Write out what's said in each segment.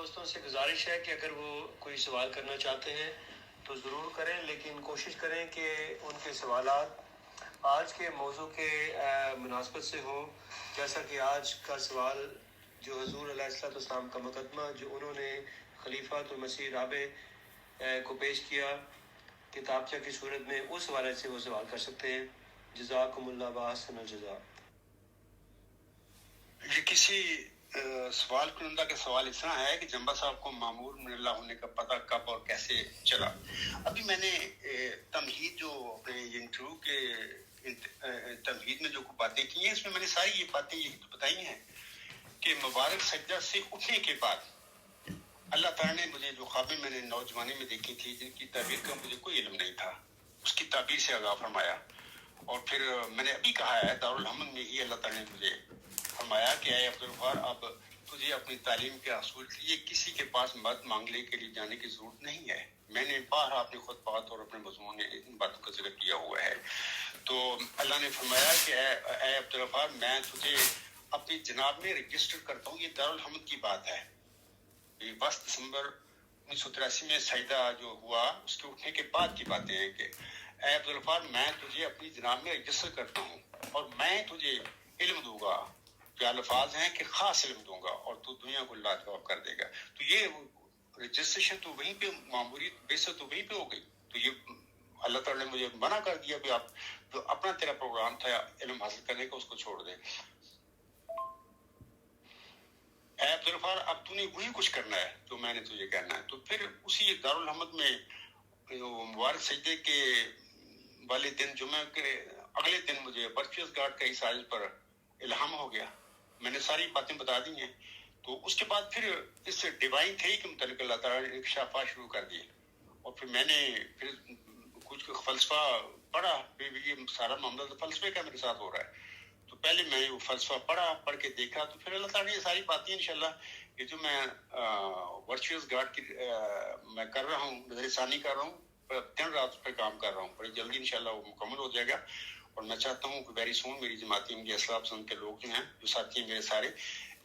دوستوں سے گزارش ہے کہ اگر وہ کوئی سوال کرنا چاہتے ہیں تو ضرور کریں، لیکن کوشش کریں کہ ان کے سوالات آج کے موضوع کے مناسبت سے ہوں، جیسا کہ آج کا سوال جو حضور علیہ السلام کا مقدمہ جو انہوں نے خلیفۃ المسیح رابع کو پیش کیا کتابچہ کی صورت میں، اس حوالے سے وہ سوال کر سکتے ہیں۔ جزاکم اللہ وحسن الجزا۔ یہ کسی سوال کنندہ کا سوال اس طرح ہے کہ جنبا صاحب کو مامور من اللہ ہونے کا پتہ کب اور کیسے چلا؟ ابھی میں نے تمہید جو اپنے انٹرویو کے تمہید میں جو باتیں کی ہیں، اس میں نے ساری یہ باتیں یہی تو بتائی ہیں کہ مبارک سجدہ سے اٹھنے کے بعد اللہ تعالیٰ نے مجھے جو خوابیں میں نے نوجوانی میں دیکھی تھی، جن کی تعبیر کا مجھے کوئی علم نہیں تھا، اس کی تعبیر سے آگاہ فرمایا۔ اور پھر میں نے ابھی کہا ہے دارالحمد میں ہی اللہ تعالیٰ نے مجھے فرمایا کہ اے عبدالغفار، اب تجھے اپنی تعلیم کے حصول کے لیے کسی کے پاس مدد مانگنے کے لیے جانے کی ضرورت نہیں ہے۔ میں نے بارہا اپنی خطبات اور اپنے مضمون میں ان باتوں کا ذکر کیا ہوا ہے۔ تو اللہ نے فرمایا کہ اے عبدالغفار، میں تجھے اپنی جناب میں رجسٹر کرتا ہوں۔ یہ دارالحمد کی بات ہے، یہ 22 دسمبر 1983 میں سجدہ جو ہوا اس کے اٹھنے کے بعد کی باتیں ہیں کہ اے عبدالغفار، میں تجھے اپنی جناب میں رجسٹر کرتا ہوں اور میں تجھے علم دوں گا۔ جو الفاظ ہیں کہ خاص علم دوں گا اور تو دنیا کو لاجواب کر دے گا۔ تو یہ رجسٹریشن تو وہیں پہ، معمولیت بیسٹ تو وہیں پہ ہو گئی۔ تو یہ اللہ تعالیٰ نے مجھے منع کر دیا کہ آپ جو اپنا تیرا پروگرام تھا علم حاصل کرنے کا اس کو چھوڑ دے۔ اے عبدالغفار، اب تو نے وہی کچھ کرنا ہے جو میں نے تجھے کہنا ہے۔ تو پھر اسی دارالحمد میں مبارک سجدے کے والے دن، جمعہ کے اگلے دن، مجھے برچیز گارڈ کا اس آیت پر الہام ہو گیا۔ میں نے ساری باتیں بتا دی ہیں۔ تو اس کے بعد پھر اس ڈیوائن تھے کے متعلق اللہ تعالیٰ نے انکشافات شروع کر دیے، اور پھر میں نے پھر کچھ فلسفہ پڑھا۔ یہ سارا معاملہ تو فلسفے کا میرے ساتھ ہو رہا ہے۔ تو پہلے میں وہ فلسفہ پڑھ کے دیکھا، تو پھر اللہ تعالیٰ نے یہ ساری باتیں انشاءاللہ یہ جو میں ورچوئس گارڈ کی میں کر رہا ہوں، نظر ثانی کر رہا ہوں، دن رات پہ کام کر رہا ہوں، بڑی جلدی انشاءاللہ وہ مکمل ہو جائے گا۔ اور میں چاہتا ہوں کہ ویری سون میری جماعتی احمدیہ اسلام پسند کے لوگ جو ہیں، جو ساتھی ہیں میرے سارے،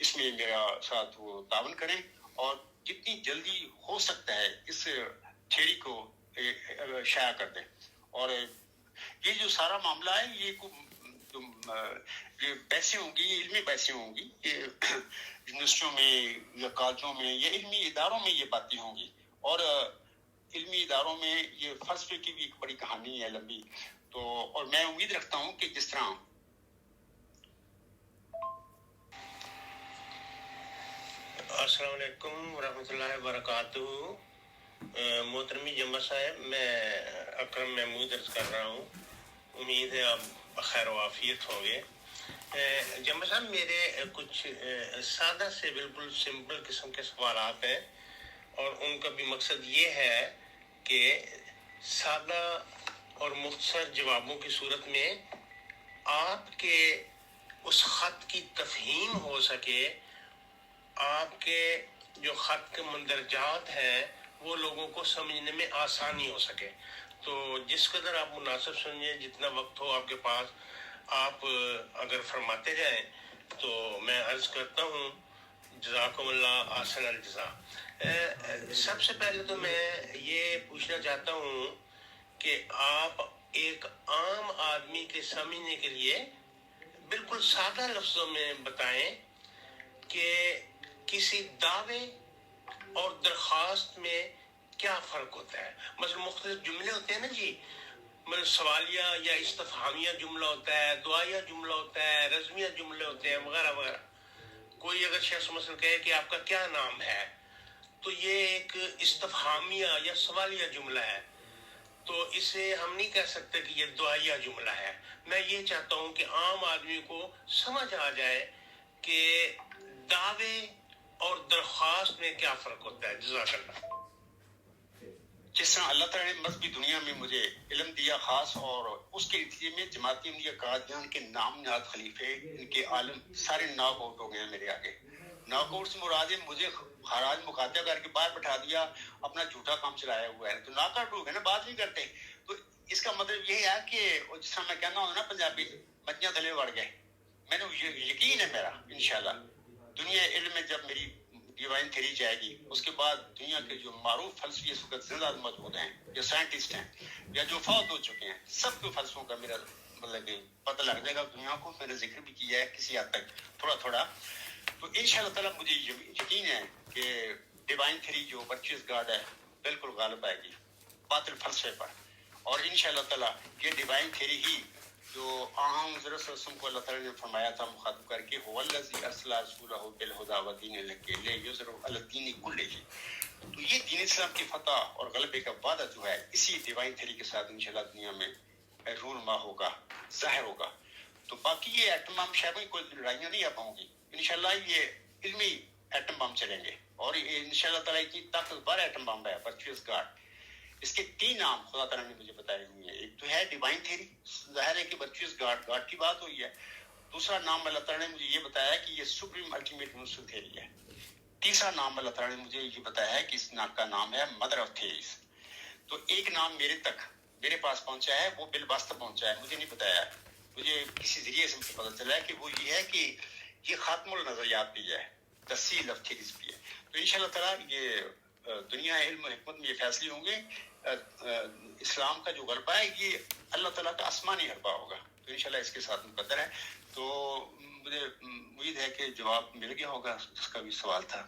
اس میں میرا ساتھ وہ تعاون کریں اور جتنی جلدی ہو سکتا ہے اس تھیوری کو شائع کر دیں۔ اور یہ جو سارا معاملہ ہے، یہ بحثیں ہوں گی، یہ علمی بحثیں ہوں گی، یہ یونیورسٹیوں میں یا کالجوں میں یا علمی اداروں میں یہ باتیں ہوں گی، اور علمی اداروں میں یہ فلسفے کی بھی ایک بڑی کہانی ہے لمبی۔ تو اور میں امید رکھتا ہوں کہ جس طرح السلام علیکم ورحمۃ اللہ وبرکاتہ۔ محترمی جنبا صاحب، میں اکرم محمود عرض کر رہا ہوں، امید ہے آپ بخیر و عافیت ہوں گے۔ جنبا صاحب، میرے کچھ سادہ سے بالکل سمپل قسم کے سوالات ہیں، اور ان کا بھی مقصد یہ ہے کہ سادہ اور مختصر جوابوں کی صورت میں آپ کے اس خط کی تفہیم ہو سکے، آپ کے جو خط کے مندرجات ہیں وہ لوگوں کو سمجھنے میں آسانی ہو سکے۔ تو جس قدر آپ مناسب سمجھیں، جتنا وقت ہو آپ کے پاس، آپ اگر فرماتے جائیں تو میں عرض کرتا ہوں جزاکم اللہ احسن الجزا۔ سب سے پہلے تو میں یہ پوچھنا چاہتا ہوں کہ آپ ایک عام آدمی کے سمجھنے کے لیے بالکل سادہ لفظوں میں بتائیں کہ کسی دعوے اور درخواست میں کیا فرق ہوتا ہے۔ مثلا مختلف جملے ہوتے ہیں نا جی، مثلا سوالیہ یا استفہامیہ جملہ ہوتا ہے، دعائیہ جملہ ہوتا ہے، رزمیہ جملے ہوتے ہیں، وغیرہ وغیرہ۔ کوئی اگر شخص مثلا کہے کہ آپ کا کیا نام ہے، تو یہ ایک استفہامیہ یا سوالیہ جملہ ہے، تو اسے ہم نہیں کہہ سکتے کہ یہ دعائیہ جملہ ہے۔ میں یہ چاہتا ہوں کہ عام آدمی کو سمجھ آ جائے کہ دعوے اور درخواست میں کیا فرق ہوتا ہے۔ جزاک اللہ۔ جس طرح اللہ تعالیٰ نے مذہبی دنیا میں مجھے علم دیا خاص، اور اس کے نتیجے میں جماعتی احمدیہ قادیان کے نام نہاد خلیفے، ان کے عالم سارے ناک آؤٹ ہو گئے ہیں میرے آگے۔ ناک آؤٹ سے مراد ہے مجھے خراج مقاطع کر کے باہر بٹھا دیا، اپنا جھوٹا کام چلایا ہوا ہے، تو ناک آؤٹ ہو گئے نا، بات نہیں کرتے۔ تو اس کا مطلب یہ ہے کہ جس طرح میں کہنا ہوں نا پنجابی، مچھیاں تھلے وڑ گئے۔ میں نے یقین ہے میرا انشاءاللہ دنیا علم میں جب میری ڈیوائن تھیری جائے گی، اس کے بعد دنیا کے جو معروف فلسفی اس وقت زندہ موجود ہیں یا سائنٹسٹ ہیں یا جو فوت ہو چکے ہیں، سب کے فلسفوں کا میرا مطلب کہ پتہ لگ جائے گا دنیا کو. میں نے ذکر بھی کیا ہے کسی حد تک تھوڑا تھوڑا. تو ان شاء اللہ تعالیٰ مجھے یقین ہے کہ ڈیوائن تھیری جو ورچوئس گاڈ ہے بالکل غالب آئے گی باطل فلسفے پر. اور ان شاء اللہ تعالیٰ یہ ڈیوائن تھیری ہی جو عام حضرت صلی اللہ علیہ وسلم کو اللہ تعالیٰ نے فرمایا تھا مخاطب کر کے هو الذی ارسل رسولہ بالہدی ودین الحق لیظہرہ علی الدین کلہ. تو یہ دین اسلام کی فتح اور غلبے کا وعدہ جو ہے اسی ڈیوائن تھیری کے ساتھ انشاءاللہ دنیا میں رونما ہوگا، ظاہر ہوگا. تو باقی یہ ایٹم بم شاید کوئی لڑائیاں نہیں آ پاؤں گی انشاءاللہ. یہ علمی ایٹم بم چلیں گے اور انشاءاللہ تعالیٰ اتنی طاقتور ایٹم بم ہے ورچوئس گاڈ. اس کے 3 نام خدا تعالیٰ نے مجھے بتائے ہوئے ہیں. ایک تو ہے ڈیوائن تھیری، ظاہر ہے کہ ورچوئس گاڈ، گاڈ کی بات ہوئی ہے. دوسرا نام اللہ تعالیٰ نے مجھے یہ بتایا کہ یہ سپریم الٹیمیٹ یونیورسل تھیری ہے. تیسرا نام اللہ تعالیٰ نے مجھے یہ بتایا ہے کہ اس نام کا نام ہے مدر آف تھیریز. تو ایک نام میرے پاس پہنچا ہے، وہ بالواسطہ پہنچا ہے، مجھے نہیں بتایا. مجھے کسی ذریعے سے مجھے پتہ چلا ہے کہ وہ یہ ہے کہ یہ خاتم النظریات بھی ہے، تفصیل آف تھیریز بھی ہے. تو انشاءاللہ تعالیٰ یہ دنیا علم و حکمت میں یہ فیصلے ہوں گے. اسلام کا جو غلبہ ہے یہ اللہ تعالیٰ کا آسمانی غلبہ ہوگا. تو انشاءاللہ اس کے ساتھ مقدر ہے. تو مجھے امید ہے کہ جواب مل گیا ہوگا جس کا بھی سوال تھا.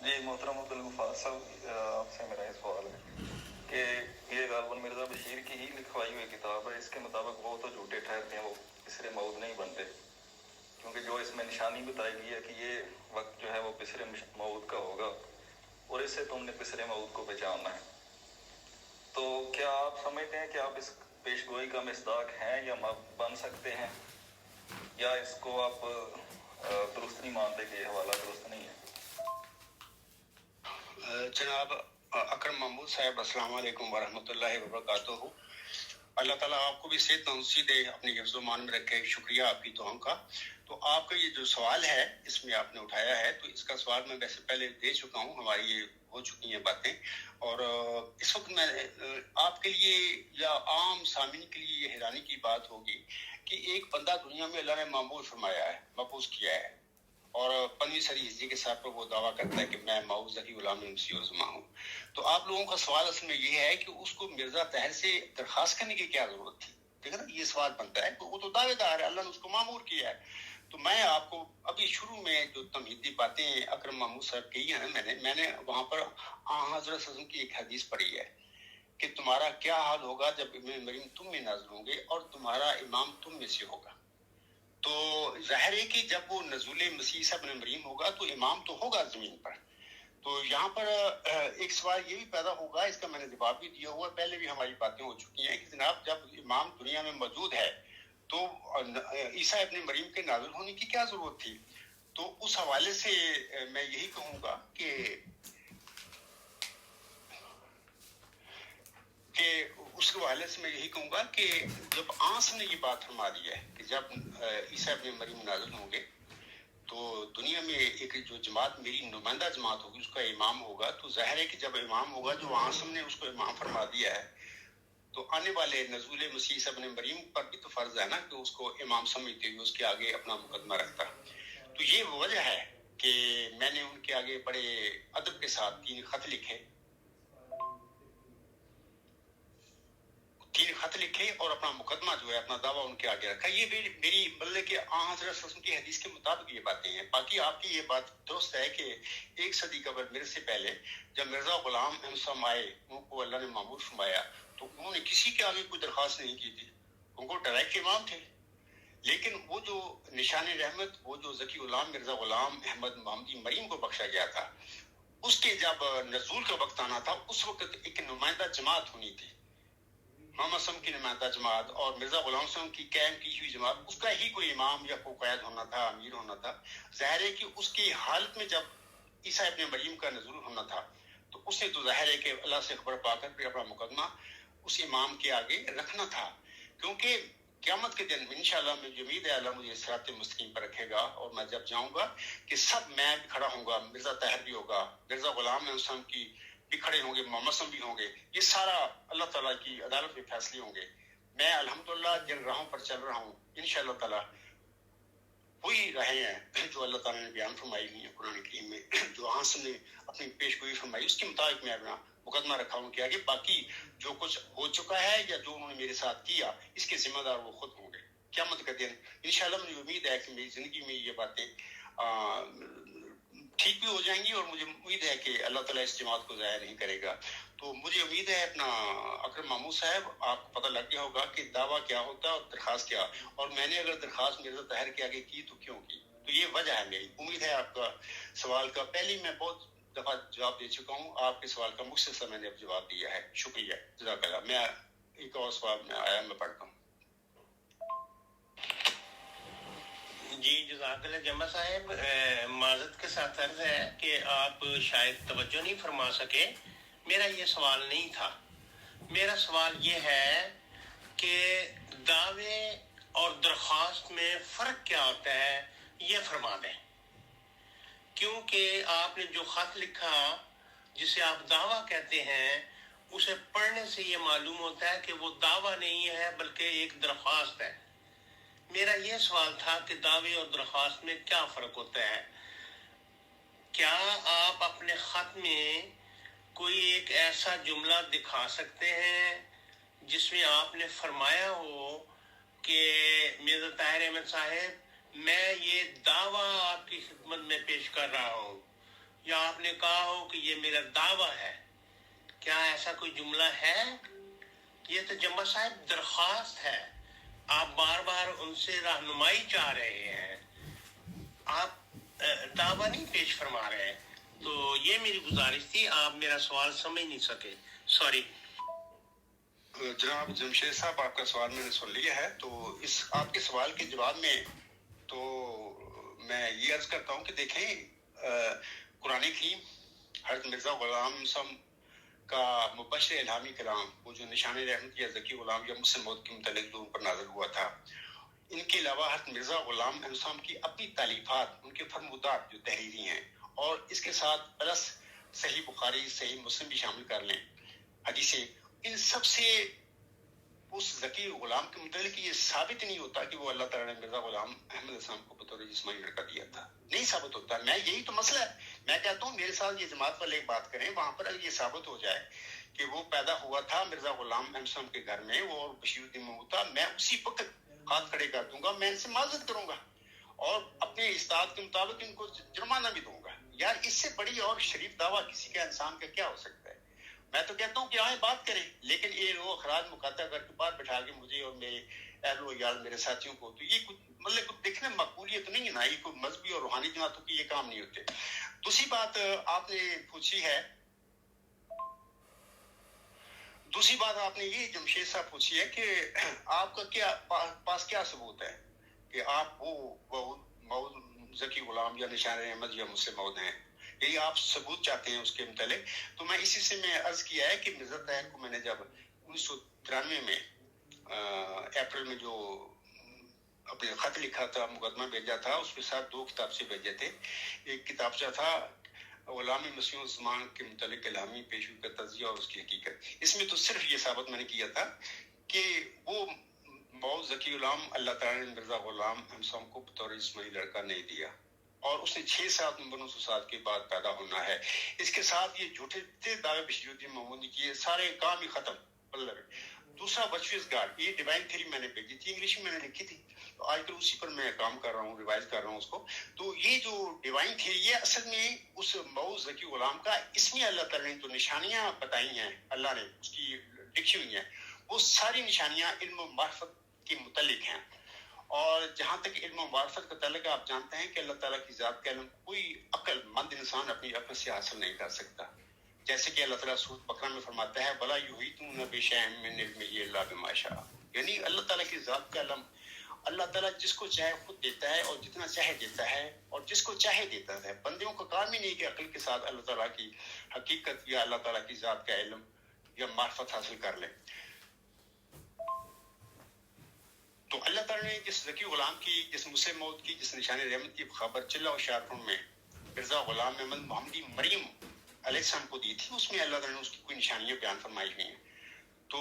جی محترم عبدالغفار صاحب، آپ سے میرا یہ سوال ہے کہ یہ غالباً مرزا بشیر کی ہی لکھوائی ہوئی کتاب ہے. اس کے مطابق وہ تو جھوٹے ٹھہرتے ہیں، وہ بصر موعود نہیں بنتے، کیونکہ جو اس میں نشانی بتائی گئی ہے کہ یہ وقت جو ہے وہ بصر موعود کا ہوگا اور اس سے تم نے بصر موعود کو پہچاننا ہے. تو کیا آپ سمجھتے ہیں کہ آپ اس پیش گوئی کا مصداق ہیں یا بن سکتے ہیں، یا اس کو آپ درست نہیں مانتے کہ یہ حوالہ درست نہیں ہے؟ جناب اکرم محمود صاحب، السلام علیکم ورحمۃ اللہ وبرکاتہ. اللہ تعالیٰ آپ کو بھی صحت تندرستی دے، اپنی حفظ و مان میں رکھے. شکریہ آپ کی دعاؤں کا. تو آپ کا یہ جو سوال ہے اس میں آپ نے اٹھایا ہے، تو اس کا سوال میں ویسے پہلے دے چکا ہوں، ہماری یہ ہو چکی ہیں باتیں. اور اس وقت میں آپ کے لیے یا عام سامعین کے لیے یہ حیرانی کی بات ہوگی کہ ایک بندہ دنیا میں اللہ نے معمور فرمایا ہے، مبعوث کیا ہے، اور 15ویں صدی ہجری کے ساتھ پر وہ دعویٰ کرتا ہے کہ میں معوذ ذکی غلام مسیح عظمیٰ ہوں. تو آپ لوگوں کا سوال اصل میں یہ ہے کہ اس کو مرزا طاہر سے درخواست کرنے کی کیا ضرورت تھی. ٹھیک ہے نا، یہ سوال بنتا ہے. وہ تو دعوے دار ہے، اللہ نے اس کو معمور کیا ہے. تو میں آپ کو ابھی شروع میں جو تمہیدی باتیں اکرم محمود صاحب کی ہیں میں نے وہاں پر حضرت صلی اللہ علیہ وسلم کی ایک حدیث پڑھی ہے کہ تمہارا کیا حال ہوگا جب ابن مریم تم میں نازل ہوں گے اور تمہارا امام تم میں سے ہوگا. تو ظاہر ہے کہ جب وہ نزول مسیح عیسیٰ ابن مریم ہوگا تو امام تو ہوگا زمین پر. تو یہاں پر ایک سوال یہ بھی پیدا ہوگا، اس کا میں نے جواب بھی دیا ہوا، پہلے بھی ہماری باتیں ہو چکی ہیں کہ جناب جب امام دنیا میں موجود ہے تو عیسیٰ ابن مریم کے نازل ہونے کی کیا ضرورت تھی. تو اس حوالے سے میں یہی کہوں گا کہ اس کے حوالے سے میں یہی کہوں گا کہ جب آنس نے یہ بات فرما دی ہے کہ جب عیسیٰ ابن مریم نازل ہوں گے تو دنیا میں ایک جو جماعت میری نمائندہ جماعت ہوگی اس کا امام ہوگا. تو ظاہر ہے کہ جب امام ہوگا جو آنسم نے اس کو امام فرما دیا ہے تو آنے والے نزول مسیح عیسیٰ ابن مریم پر بھی تو فرض ہے نا کہ اس کو امام سمجھتے ہوئے اس کے آگے اپنا مقدمہ رکھتا. تو یہ وجہ ہے کہ میں نے ان کے آگے بڑے ادب کے ساتھ 3 خط لکھے اور اپنا مقدمہ جو ہے اپنا دعویٰ ان کے آگے رکھا. یہ میری مطلب کہ حضرت صلی اللہ علیہ وسلم کی حدیث کے مطابق یہ باتیں ہیں. باقی آپ کی یہ بات درست ہے کہ 1 صدی قبل میرے سے پہلے جب مرزا غلام احمد آئے، ان کو اللہ نے معمور فرمایا تو انہوں نے کسی کے آگے کوئی درخواست نہیں کی تھی، ان کو ڈائریکٹ امام تھے. لیکن وہ جو نشان رحمت، وہ جو ذکی غلام مرزا غلام احمد محمدی مریم کو بخشا گیا تھا، اس کے جب نزول کا وقت آنا تھا اس وقت ایک نمائندہ جماعت ہونی تھی، محمد صلی کی نمائندہ جماعت اور مرزا غلام صلی کی قائم کی ہوئی جماعت، اس کا ہی کوئی امام یا کوئی قائد ہونا تھا، امیر ہونا تھا. ظاہر ہے کہ اس کی حالت میں جب عیسیٰ ابن مریم کا نزول ہونا تھا تو اس نے تو ظاہر ہے کہ اللہ سے خبر پا کر پھر اپنا مقدمہ اس امام کے آگے رکھنا تھا. کیونکہ قیامت کے دن انشاءاللہ مجھے امید ہے اللہ مجھے صراط مستقیم پر رکھے گا اور میں جب جاؤں گا کہ سب میں بھی کھڑا ہوں گا، مرزا طاہر بھی ہوگا، مرزا غلام حسن کی بھی کھڑے ہوں گے، محمد صلی بھی ہوں گے. یہ سارا اللہ تعالیٰ کی عدالت میں فیصلے ہوں گے. میں الحمدللہ جن راہوں پر چل رہا ہوں انشاءاللہ تعالیٰ وہی رہے ہیں جو اللہ تعالیٰ نے بیان فرمائی ہوئی ہیں قرآن کریم میں، جو آنس نے اپنی پیش گوئی فرمائی اس کے مطابق میں اپنا مقدمہ رکھا ہوں کہ آگے باقی جو کچھ ہو چکا ہے یا جو انہوں نے میرے ساتھ کیا اس کے ذمہ دار وہ خود ہوں گے قیامت کا دن انشاءاللہ۔ مجھے امید ہے کہ میری زندگی میں یہ باتیں ٹھیک بھی ہو جائیں گی، اور مجھے امید ہے کہ اللہ تعالیٰ اس جماعت کو ضائع نہیں کرے گا۔ تو مجھے امید ہے اپنا اکرم ماموں صاحب آپ کو پتہ لگ گیا ہوگا کہ دعویٰ کیا ہوتا ہے اور درخواست کیا، اور میں نے اگر درخواست مرزا طاہر کے آگے کی تو کیوں کی، تو یہ وجہ ہے میری۔ امید ہے آپ کا سوال کا پہلے میں بہت دفعہ جواب دے چکا ہوں، آپ کے سوال کا مختصر میں نے اب جواب دیا ہے، شکریہ، جزاک اللہ۔ میں ایک اور سوال میں آیا میں پڑھتا ہوں۔ جی جزاک اللہ جمع صاحب، معذرت کے ساتھ عرض ہے کہ آپ شاید توجہ نہیں فرما سکے، میرا یہ سوال نہیں تھا۔ میرا سوال یہ ہے کہ دعوے اور درخواست میں فرق کیا ہوتا ہے، یہ فرما دیں، کیونکہ آپ نے جو خط لکھا جسے آپ دعویٰ کہتے ہیں اسے پڑھنے سے یہ معلوم ہوتا ہے کہ وہ دعویٰ نہیں ہے بلکہ ایک درخواست ہے۔ میرا یہ سوال تھا کہ دعوے اور درخواست میں کیا فرق ہوتا ہے؟ کیا آپ اپنے خط میں کوئی ایک ایسا جملہ دکھا سکتے ہیں جس میں آپ نے فرمایا ہو کہ مرزا طاہر احمد صاحب میں یہ دعویٰ آپ کی خدمت میں پیش کر رہا ہوں، یا آپ نے کہا ہو کہ یہ میرا دعویٰ ہے؟ کیا ایسا کوئی جملہ ہے؟ یہ تو جمع صاحب درخواست ہے، آپ بار بار ان سے رہنمائی چاہ رہے ہیں، آپ دعویٰ نہیں پیش فرما رہے ہیں۔ تو یہ میری گزارش تھی، آپ میرا سوال سمجھ نہیں سکے، سوری۔ جناب جمشید صاحب آپ کا سوال میں نے سن لیا ہے، تو اس آپ کے سوال کے جواب میں تو میں یہ عرض کرتا ہوں کہ دیکھیں قرآن کریم حضرت مرزا غلام صاحب کا مبشر الہامی کلام، وہ جو نشان رحمت یا ذکی غلام یا مسلم موت کے متعلق جو ان پر نازل ہوا تھا، ان کے علاوہ حضرت مرزا غلام احمد صاحب کی اپنی تالیفات، ان کے فرمودات جو تحریری ہیں، اور اس کے ساتھ پلس صحیح بخاری صحیح مسلم بھی شامل کر لیں حدیثیں، ان سب سے اس ذکی غلام کے متعلق یہ ثابت نہیں ہوتا کہ وہ اللہ تعالیٰ نے مرزا غلام احمد السلام کو بطور جسمانی لڑکا دیا تھا، نہیں ثابت ہوتا۔ میں یہی تو مسئلہ ہے، میں کہتا ہوں میرے ساتھ یہ جماعت والے بات کریں، وہاں پر اگر یہ ثابت ہو جائے کہ وہ پیدا ہوا تھا مرزا غلام احمد السلام کے گھر میں، وہ بشیر الدین محمود تھا، میں اسی وقت ہاتھ کھڑے کر دوں گا، میں ان سے معذرت کروں گا اور اپنے استاد کے مطابق ان کو جرمانہ بھی دوں گا۔ یار اس سے بڑی اور شریف دعویٰ کسی کا انسان کا کیا ہو سکتا ہے؟ میں تو کہتا ہوں کہ آئیں بات کریں، لیکن یہ لوگ اخراج مقاطع کر کے باہر بٹھا کے مجھے اور میرے اہل و عیال میرے ساتھیوں کو، تو یہ کچھ مطلب کچھ دیکھنے مقبولیت نہیں ہے نا، یہ کوئی مذہبی اور روحانی جماعتوں کی یہ کام نہیں ہوتے۔ دوسری بات آپ نے پوچھی ہے، دوسری بات آپ نے یہ جمشید صاحب پوچھی ہے کہ آپ کا کیا پاس کیا ثبوت ہے کہ آپ وہ ذکی غلام یا نشان احمد یا مسلم موعود ہیں، یہی آپ ثبوت چاہتے ہیں اس کے متعلق۔ تو میں اسی سے میں عرض کیا ہے کہ مرزا طاہر کو میں نے جب 1993 میں اپریل میں جو اپنے خط لکھا تھا، مقدمہ بھیجا تھا، اس کے ساتھ 2 کتاب سے بھیجے تھے۔ ایک کتابچہ تھا غلام مسیح الزمان کے متعلق الہامی پیشگوئی کا تجزیہ اور اس کی حقیقت، اس میں تو صرف یہ ثابت میں نے کیا تھا کہ وہ موعود ذکی غلام اللہ تعالیٰ نے مرزا غلام احمد کو بطور اسماعیلی لڑکا نہیں دیا، اور اس نے 6-7 نمبر 907 کے بعد پیدا ہونا ہے۔ اس کے ساتھ یہ جھوٹے دعوے بشیر الدین محمود نے کیے، سارے کام ہی ختم۔ دوسرا بچویز گاڈ، یہ ڈیوائن تھیوری میں نے بھیجی تھی، انگلش میں نے لکھی تھی، تو آج کل اسی پر میں کام کر رہا ہوں، ریوائز کر رہا ہوں اس کو۔ تو یہ جو ڈیوائن تھیوری یہ اصل میں اس موعود ذکی غلام کا، اس میں اللہ تعالیٰ نے جو نشانیاں بتائی ہیں، اللہ نے اس کی لکھی ہوئی ہیں، وہ ساری نشانیاں علم و معرفت کے متعلق ہیں۔ اور جہاں تک علم و معرفت کا تعلق ہے، آپ جانتے ہیں کہ اللہ تعالیٰ کی ذات کا علم کوئی عقل مند انسان اپنی عقل سے حاصل نہیں کر سکتا، جیسے کہ اللہ تعالیٰ سورۃ بقرہ میں فرماتا ہے وَلَا يُحِيطُونَ بِشَيْءٍ مِّنْ عِلْمِهِ إِلَّا بِمَا شَاءَ، یعنی اللہ تعالیٰ کی ذات کا علم اللہ تعالیٰ جس کو چاہے خود دیتا ہے اور جتنا چاہے دیتا ہے، اور جس کو چاہے دیتا ہے۔ بندیوں کا کام ہی نہیں کہ عقل کے ساتھ اللہ تعالیٰ کی حقیقت یا اللہ تعالیٰ کی ذات کا علم یا معرفت حاصل کر لیں۔ تو اللہ تعالیٰ نے جس ذکی غلام کی، جس مسلم موعود کی، جس نشان رحمت کی خبر چلا و شارفون میں مرزا غلام احمد محمدی مریم علیہ السلام کو دی تھی، اس میں اللہ تعالیٰ نے اس کی کوئی نشانیاں بیان فرمائی ہوئی ہیں۔ تو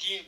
3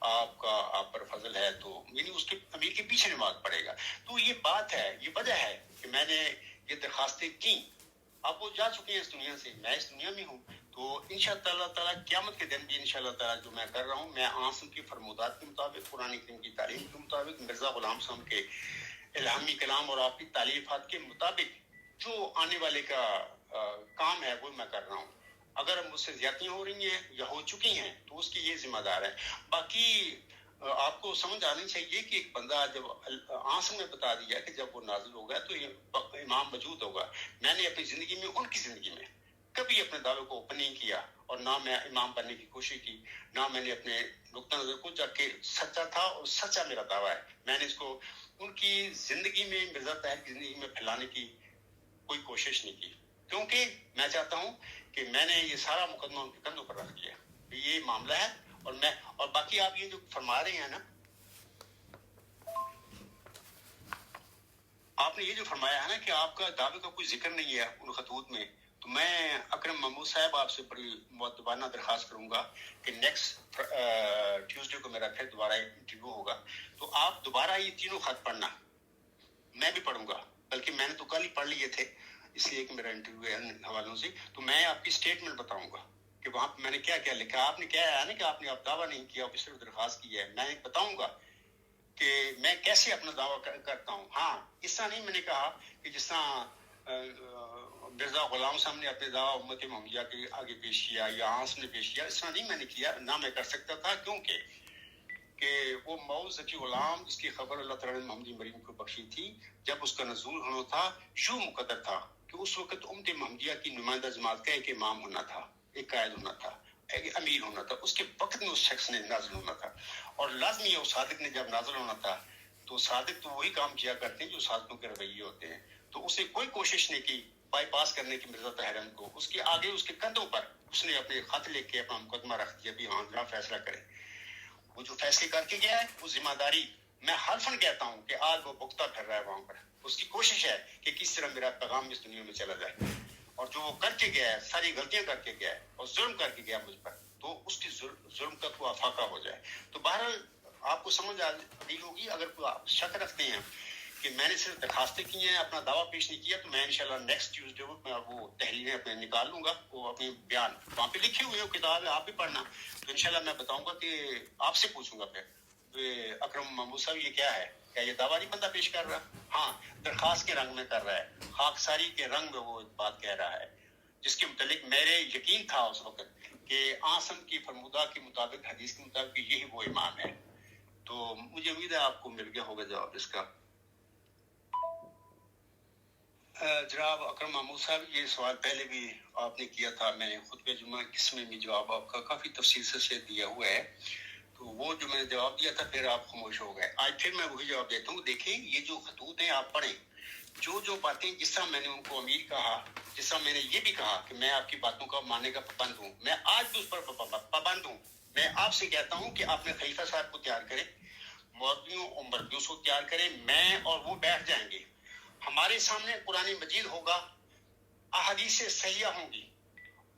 آپ پر فضل ہے تو یعنی اس کے امیر کے پیچھے نماز پڑھے گا. تو یہ بات ہے, یہ وجہ ہے کہ میں نے یہ درخواستیں کی. اب وہ جا چکے ہیں اس دنیا سے, میں اس دنیا میں ہوں. تو انشاءاللہ تعالیٰ قیامت کے دن بھی انشاءاللہ تعالیٰ جو میں کر رہا ہوں, میں آسم کی فرمودات کے مطابق, قرآن کریم کی تعلیم کے مطابق, مرزا غلام صاحب کے الہامی کلام اور آپ کی تعلیفات کے مطابق جو آنے والے کا کام ہے وہ میں کر رہا ہوں. اگر مجھ سے زیادتیاں ہو رہی ہیں یا ہو چکی ہیں تو اس کی یہ ذمہ دار ہے. باقی آپ کو سمجھ آنی چاہیے کہ ایک بندہ جب آنسم میں بتا دیا کہ جب وہ نازل ہوگا تو امام موجود ہوگا. میں نے اپنی زندگی میں, ان کی زندگی میں کبھی اپنے دعوے کو اوپن نہیں کیا, اور نہ میں امام بننے کی کوشش کی, نہ میں نے اپنے نقطہ نظر کو, جا کے سچا تھا اور سچا میرا دعویٰ ہے. میں نے اس کو ان کی زندگی میں, مرزا طاہر کی زندگی میں پھیلانے کی کوئی کوشش نہیں کی, کیونکہ میں چاہتا ہوں کہ میں نے یہ سارا مقدمہ ان کے کندھوں پر رکھ دیا, یہ معاملہ ہے. اور باقی آپ یہ جو فرما رہے ہیں نا, آپ نے یہ جو فرمایا ہے نا کہ آپ کا دعوے کا کوئی ذکر نہیں ہے ان خطوط میں, تو میں اکرم محمود صاحب آپ سے بڑی مؤدبانہ درخواست کروں گا کہ نیکسٹ ٹیوزڈے کو میرا پھر دوبارہ انٹرویو ہوگا, تو آپ دوبارہ یہ تینوں خط پڑھنا. میں بھی پڑھوں گا, بلکہ میں نے تو کل ہی پڑھ لیے تھے اس لیے کہ میرا انٹرویو ہے ان حوالوں سے. تو میں آپ کی اسٹیٹمنٹ بتاؤں گا کہ وہاں پہ میں نے کیا کیا لکھا. آپ نے کیا ہے نا کہ آپ نے دعویٰ نہیں کیا, آپ صرف درخواست کی ہے. میں بتاؤں گا کہ میں کیسے اپنا دعویٰ کرتا ہوں. ہاں, اس طرح نہیں میں نے کہا کہ جس طرح مرزا غلام صاحب نے اپنے دعویٰ امت محمدیہ کے آگے پیش کیا یا آنس نے پیش کیا, اس طرح نہیں میں نے کیا, نہ میں کر سکتا تھا, کیونکہ کہ وہ موز ذکی غلام جس کی خبر اللہ تعالیٰ نے محمدی مریم کو بخشی تھی, جب اس کا نزول ہونا تھا یوں مقدر تھا کہ اس وقت امت محمدیہ کی نمائندہ جماعت کا ایک امام ہونا تھا, ایک قائد ہونا تھا, ایک امیر ہونا تھا. اس کے وقت میں اس شخص نے نازل ہونا تھا, اور لازمی ہے اس صادق نے جب نازل ہونا تھا تو صادق تو وہی کام کیا کرتے ہیں جو صادقوں کے رویے ہوتے ہیں. تو اسے کوئی کوشش نہیں کی بائی پاس کرنے کی مرزا طاہر احمد کو. اس کے آگے, اس کے کندھوں پر اس نے اپنے خط لے کے اپنا مقدمہ رکھ دیا, بھی ہاں فیصلہ کرے. وہ جو فیصلے کر کے گیا ہے وہ ذمہ داری میں حلفاً کہتا ہوں کہ آج وہ بکتا پھر رہا ہے وہاں پر. اس کی کوشش ہے کہ کس طرح میرا پیغام اس دنیا میں چلا جائے, اور جو وہ کر کے گیا ہے, ساری غلطیاں کر کے گیا ہے اور ظلم کر کے گیا مجھ پر, تو اس کی ظلم کا کوئی افاقہ ہو جائے. تو بہرحال آپ کو سمجھ آ رہی ہوگی. اگر کوئی آپ شک رکھتے ہیں کہ میں نے صرف درخواستیں کی ہیں, اپنا دعویٰ پیش نہیں کیا, تو میں انشاءاللہ نیکسٹ ٹیوزڈے کو میں وہ تحریریں اپنے نکال لوں گا, وہ اپنی بیان وہاں پہ لکھی ہوئی ہے, کتاب ہے, آپ بھی پڑھنا. تو انشاءاللہ میں بتاؤں گا کہ آپ سے پوچھوں گا پھر اکرم محمود صاحب یہ کیا ہے, کیا یہ دعویٰ نہیں بندہ پیش کر رہا؟ ہاں, درخواست کے رنگ میں کر رہا ہے, خاکساری کے رنگ میں وہ بات کہہ رہا ہے جس کے متعلق میرے یقین تھا اس وقت کہ آسم کی فرمودہ کے مطابق, حدیث کے مطابق یہی وہ امام ہے. تو مجھے امید ہے آپ کو مل گیا ہوگا جواب اس کا. جناب اکرم محمود صاحب, یہ سوال پہلے بھی آپ نے کیا تھا, میں نے خطبہ جمعہ قسم میں جواب آپ کا کافی تفصیل سے دیا ہوا ہے. تو وہ جو میں نے جواب دیا تھا پھر آپ خاموش ہو گئے. آج پھر میں وہی جواب دیتا ہوں. دیکھیں یہ جو خطوط ہیں آپ پڑھیں, جو باتیں جس طرح میں نے ان کو امیر کہا, جس طرح میں نے یہ بھی کہا کہ میں آپ کی باتوں کا ماننے کا پابند ہوں, میں آج بھی اس پر پابند ہوں. میں آپ سے کہتا ہوں کہ آپ نے خلیفہ صاحب کو تیار کریں, مولویوں اور مردیوں کو تیار کریں, میں اور وہ بیٹھ جائیں گے. ہمارے سامنے قرآن مجید ہوگا, احادیث صحیحہ ہوں گی,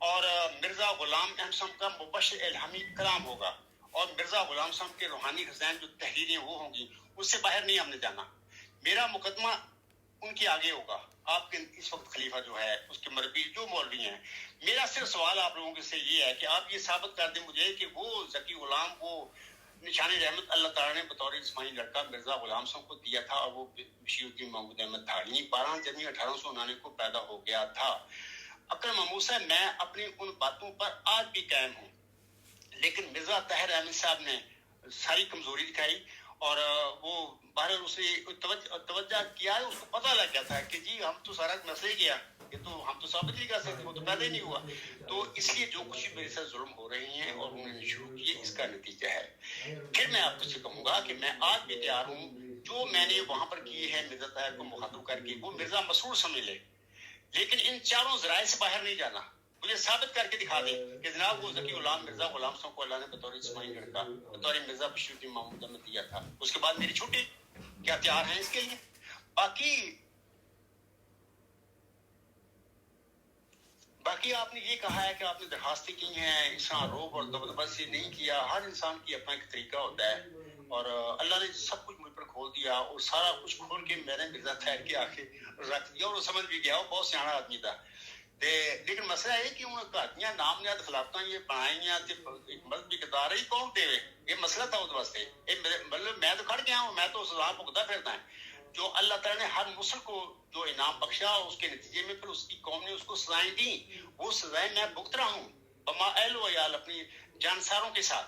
اور مرزا غلام احمد صاحب کا مبشر الہامی کلام ہوگا, اور مرزا غلام صاحب کے روحانی خزائن جو تحریریں وہ ہوں گی, اس سے باہر نہیں ہم نے جانا. میرا مقدمہ ان کے آگے ہوگا. آپ کے اس وقت خلیفہ جو ہے, اس کے مربی جو مولوی ہیں, میرا صرف سوال آپ لوگوں سے یہ ہے کہ آپ یہ ثابت کر دیں مجھے کہ وہ ذکی غلام, وہ نشان رحمت اللہ تعالیٰ نے بطور جسمانی لڑکا مرزا غلام صاحب کو دیا تھا, اور وہ بشیر الدین محمود احمد تھا. یعنی 12 جنوری 1899 کو پیدا ہو گیا تھا. اکرم محمود صاحب, میں اپنی ان باتوں پر آج بھی قائم ہوں, لیکن مرزا طاہر احمد صاحب نے ساری کمزوری دکھائی, اور وہ بہرحال اسے توجہ کیا ہے. اس کو پتہ لگ گیا تھا کہ جی ہم تو سارا مسئلہ گیا, یہ تو ہم تو ثابت نہیں کر سکتے, وہ تو پیدا ہی نہیں ہوا. تو اس لیے جو کچھ میرے ساتھ ظلم ہو رہے ہیں اور انہوں نے شروع کیے, اس کا نتیجہ ہے. پھر میں آپ سے کہوں گا کہ میں آج بھی تیار ہوں, جو میں نے وہاں پر کیے ہیں مرزا طاہر کو مخاطب کر کے, وہ مرزا مسرور سمجھ لے, لیکن ان چاروں ذرائع سے باہر نہیں جانا. مجھے ثابت کر کے دکھا دیں کہ جناب وہ ذکی غلام مرزا غلام صاحب کو اللہ نے بطور اسماعیل لڑکا, بطور مرزا بشیر الدین محمود احمد دیا تھا. اس کے بعد میری چھٹی, کیا تیار ہیں اس کے لیے؟ باقی باقی آپ نے یہ کہا ہے کہ آپ نے درخواستیں کی ہیں، اس طرح روب اور دبدبہ سے نہیں کیا. ہر انسان کی اپنا ایک طریقہ ہوتا ہے، اور اللہ نے سب کچھ مجھ پر کھول دیا، اور سارا کچھ کھول کے میں نے مرزا طاہر کے آگے رکھ دیا، اور وہ سمجھ بھی گیا، وہ بہت سیاح آدمی تھا. لیکن مسئلہ ہے کہ انہوں نے کہاتیاں نام نہاد خلافتاں یہ بنائی ایک مذہبی کردار ہے کون دے یہ مسئلہ تھا اس واسطے. مطلب میں تو کھڑ گیا ہوں، میں تو سزا بھگتا پھرتا ہے. جو اللہ تعالیٰ نے ہر مسلم کو جو انعام بخشا، اس کے نتیجے میں پھر اس کی قوم نے اس کو سزائیں دی، وہ سزائیں میں بھگت رہا ہوں بما اہل و عیال، اپنی جانساروں کے ساتھ.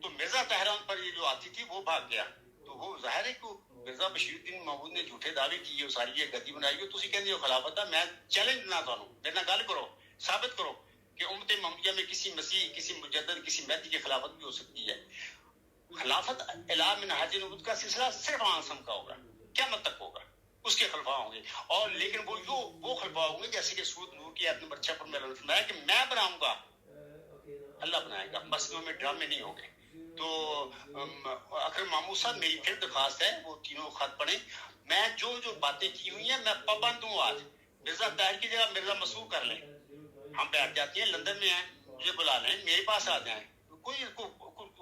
تو مرزا طاہران پر یہ جو آتی تھی وہ بھاگ گیا. تو وہ ظاہر ہے کہ مرزا بشیر الدین محمود نے جھوٹے دعوے کیے، ساری یہ گدی بنائی ہوئی. تسی کہندے ہو خلافت ہے، میں چیلنج دینا تانوں، میرے نال گل کرو، ثابت کرو کہ امت محمدیہ میں کسی مسیح، کسی مجدد، کسی مہدی کی خلافت بھی ہو سکتی ہے. خلافت اعلیٰ من حج نبوت کا سلسلہ صرف آنسم کا ہوگا، قیامت تک ہوگا، اس کے خلفاء ہوں گے. اور لیکن وہ خلفاء ہوں گے جیسے کہ سورۃ نور کی آیت نمبر 6 پر میں نے فرمایا کہ میں بناؤں گا، اللہ بنائے گا، مسجدوں میں ڈرامے نہیں ہوں گے. تو اکرم محمود صاحب میری پھر درخواست ہے وہ تینوں خط پڑھیں. میں جو باتیں کی ہوئی ہیں میں پابند ہوں. آج مرزا طاہر کی جگہ مرزا مسعود کر لیں، ہم بیٹھ جاتے ہیں، لندن میں ہیں، مجھے بلا لیں، میرے پاس آ جائیں. کوئی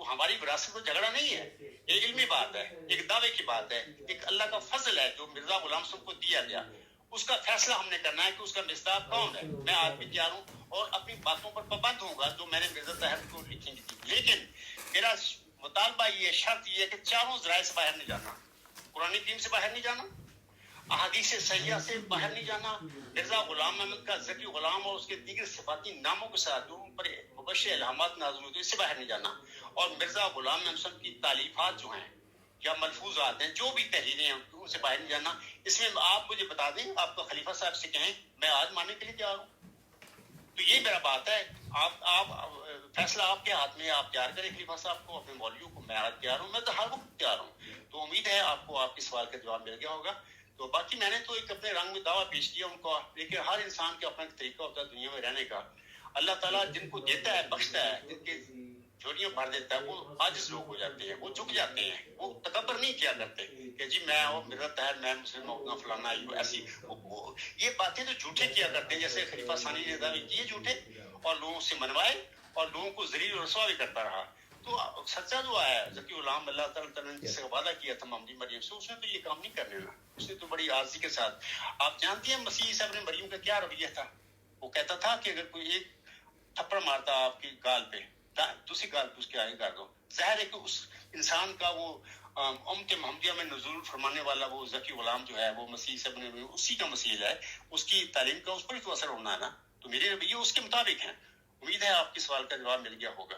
ہماری وراثت کو جھگڑا نہیں ہے، ایک علمی بات ہے، ایک دعوے کی بات ہے، ایک اللہ کا فضل ہے جو مرزا غلام صاحب کو دیا گیا. اس کا فیصلہ ہم نے کرنا ہے کہ اس کا مصداق کون ہے. میں آج بھی تیار ہوں اور اپنی باتوں پر پابند ہوں گا جو میں نے مرزا طاہر کو لکھی تھی. لیکن میرا مطالبہ یہ شرط یہ ہے کہ چاروں ذرائع سے باہر نہیں جانا، قرآن کریم سے باہر نہیں جانا، احادیث صحیحہ سے باہر نہیں جانا، مرزا غلام احمد کا ذکی غلام اور اس کے دیگر صفاتی ناموں کے ساتھ جو ان پر مبشر الہامات نازل ہوتے ہیں اس سے باہر نہیں جانا. اور مرزا غلام احمد کی تالیفات جو ہیں یا ملفوظات ہیں، جو بھی تحریریں ہیں ان سے باہر نہیں جانا. اس میں آپ مجھے بتا دیں، آپ کا خلیفہ صاحب سے کہیں میں آج ماننے کے لیے تیار ہوں. تو یہ میرا بات ہے، آپ فیصلہ آپ کے ہاتھ میں، آپ تیار کریں خلیفہ صاحب کو، اپنے مولویوں کو. میں آج تیار ہوں، میں تو ہر وقت تیار ہوں. تو امید ہے آپ کو آپ کے سوال کا جواب مل گیا ہوگا. تو باقی میں نے تو ایک اپنے رنگ میں دعویٰ پیش کیا ان کو، لیکن ہر انسان کا اپنا ایک طریقہ ہوتا ہے دنیا میں رہنے کا. اللہ تعالیٰ جن کو دیتا ہے، بخشتا ہے، جن کے جھولیاں بھر دیتا ہے، وہ عاجز لوگ ہو جاتے ہیں، وہ جھک جاتے ہیں، وہ تکبر نہیں کیا کرتے کہ جی میں ہوں مرزا طاہر، میں مسلم ہوں، فلانا ایسی. یہ باتیں تو جھوٹے کیا کرتے ہیں، جیسے خلیفہ ثانی نے دعوے کیے جھوٹے اور لوگوں سے منوائے اور لوگوں کو ذلیل و رسوا بھی کرتا رہا. تو سچا جو ہے ذکی غلام اللہ تعالیٰ نے جس سے وعدہ کیا تھا محمدی مریم سے، اس نے تو یہ کام نہیں کرنے لگا. اس نے تو بڑی عاجزی کے ساتھ. آپ جانتے ہیں مسیح عیسیٰ ابن مریم کا کیا رویہ تھا؟ وہ کہتا تھا کہ اگر کوئی ایک تھپڑ مارتا آپ کی گال پہ، دوسری گال پہ اس کے آگے کر دو. ظاہر ہے کہ اس انسان کا وہ امت محمدیہ میں نزول فرمانے والا وہ ذکی غلام جو ہے وہ مسیح عیسیٰ ابن مریم اسی کا مسیح ہے، اس کی تعلیم کا اس پر ہی تو اثر ہونا ہے نا. تو میرے رویے اس کے مطابق ہیں. امید ہے آپ کے سوال کا جواب مل گیا ہوگا.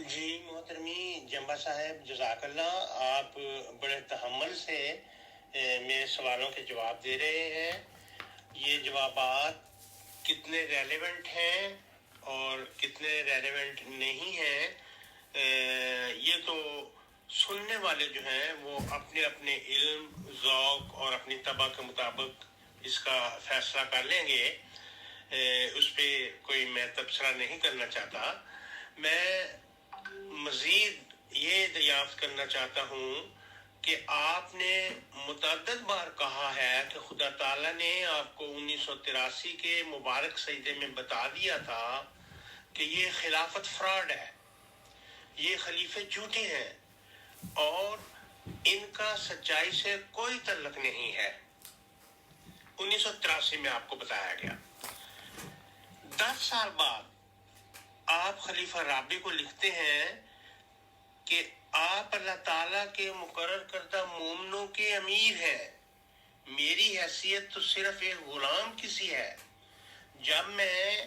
جی محترمی جمبا صاحب، جزاک اللہ. آپ بڑے تحمل سے میرے سوالوں کے جواب دے رہے ہیں. یہ جوابات کتنے ریلیونٹ ہیں اور کتنے ریلیونٹ نہیں ہیں یہ تو سننے والے جو ہیں وہ اپنے اپنے علم، ذوق اور اپنی طبع کے مطابق اس کا فیصلہ کر لیں گے. اس پہ کوئی میں تبصرہ نہیں کرنا چاہتا. میں مزید یہ دریافت کرنا چاہتا ہوں کہ آپ نے متعدد بار کہا ہے کہ خدا تعالیٰ نے آپ کو 1983 کے مبارک سجدے میں بتا دیا تھا کہ یہ خلافت فراڈ ہے، یہ خلیفے جھوٹے ہیں اور ان کا سچائی سے کوئی تعلق نہیں ہے. 1983 میں آپ کو بتایا گیا. 10 سال بعد آپ خلیفہ رابع کو لکھتے ہیں کہ آپ اللہ تعالیٰ کے مقرر کردہ مومنوں کے امیر ہیں، میری حیثیت تو صرف ایک غلام کی سی ہے. جب میں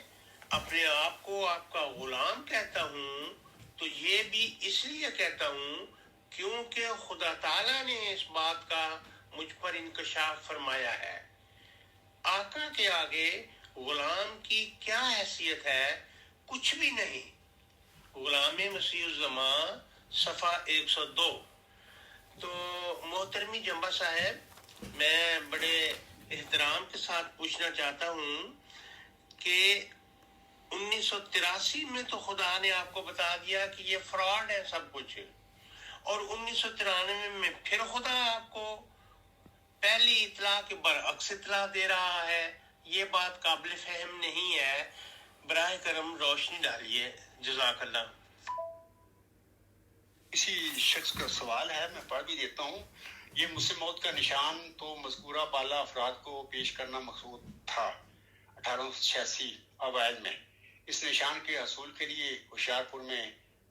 اپنے آپ کو آپ کا غلام کہتا ہوں تو یہ بھی اس لیے کہتا ہوں کیونکہ خدا تعالیٰ نے اس بات کا مجھ پر انکشاف فرمایا ہے. آقا کے آگے غلام کی کیا حیثیت ہے؟ کچھ بھی نہیں. غلام مسیح الزمان صفحہ 102. تو محترمی جمبا صاحب، میں بڑے احترام کے ساتھ پوچھنا چاہتا ہوں کہ 1983 میں تو خدا نے آپ کو بتا دیا کہ یہ فراڈ ہے سب کچھ، اور 1993 میں پھر خدا آپ کو پہلی اطلاع کے برعکس اطلاع دے رہا ہے. یہ بات قابل فہم نہیں ہے. براہ کرم روشنی ڈالیے. جزاک اللہ. اسی شخص کا سوال ہے، میں پڑھ بھی دیتا ہوں. یہ مسلم موت کا نشان تو مذکورہ بالا افراد کو پیش کرنا مقصود تھا 1886 اوائل میں. اس نشان کے حصول کے لیے ہوشیارپور میں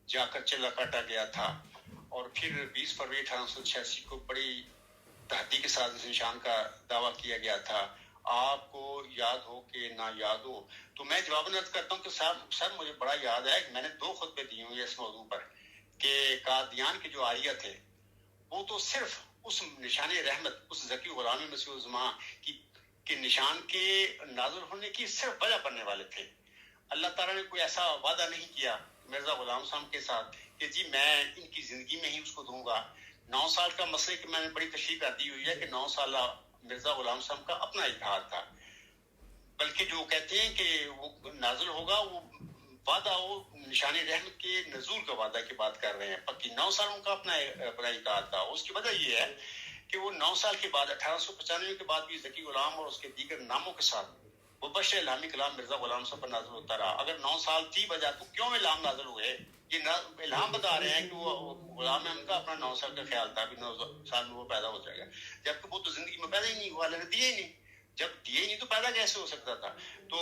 جا کر چلا کاٹا گیا تھا اور پھر 20 فروری 1886 کو بڑی تحقیق کے ساتھ اس نشان کا دعویٰ کیا گیا تھا. آپ کو یاد ہو کہ نہ یاد ہو. تو میں جواب نظر کرتا ہوں کہ سر مجھے بڑا یاد ہے کہ میں نے 2 خطبے دیے ہوئے اس موضوع پر کہ قادیان کے جو آریہ تھے وہ تو صرف اس نشان رحمت، اس ذکی غلام مسیح الزمان کی نشان کے نازل ہونے کی صرف وجہ بننے والے تھے. اللہ تعالیٰ نے کوئی ایسا وعدہ نہیں کیا مرزا غلام صاحب کے ساتھ کہ جی میں ان کی زندگی میں ہی اس کو دوں گا. 9 سال کا مسئلہ کہ میں نے بڑی تشریح کر دی ہوئی ہے کہ 9 سالہ مرزا غلام صاحب کا اپنا اتحاد تھا، بلکہ جو کہتے ہیں کہ وہ نازل ہوگا وہ وعدہ وہ نشان رحمت کے نزول کا وعدہ کی بات کر رہے ہیں. پکی 9 سال ان کا اپنا اتحاد تھا. اس کی وجہ یہ ہے کہ وہ 9 سال کے بعد 1895 کے بعد بھی ذکی غلام اور اس کے دیگر ناموں کے ساتھ مبشر الہامی کلام مرزا غلام صاحب پر نازل ہوتا رہا. اگر 9 سال تھی وجہ تو کیوں الہام نازل ہوئے؟ یہ الہام بتا رہے ہیں کہ وہ غلام ان کا اپنا 9 سال کا خیال تھا کہ 9 سال میں وہ پیدا ہو جائے گا، جبکہ وہ تو زندگی میں پیدا ہی نہیں ہوا، اللہ نے دیے ہی نہیں. جب دیے ہی نہیں تو پیدا کیسے ہو سکتا تھا؟ تو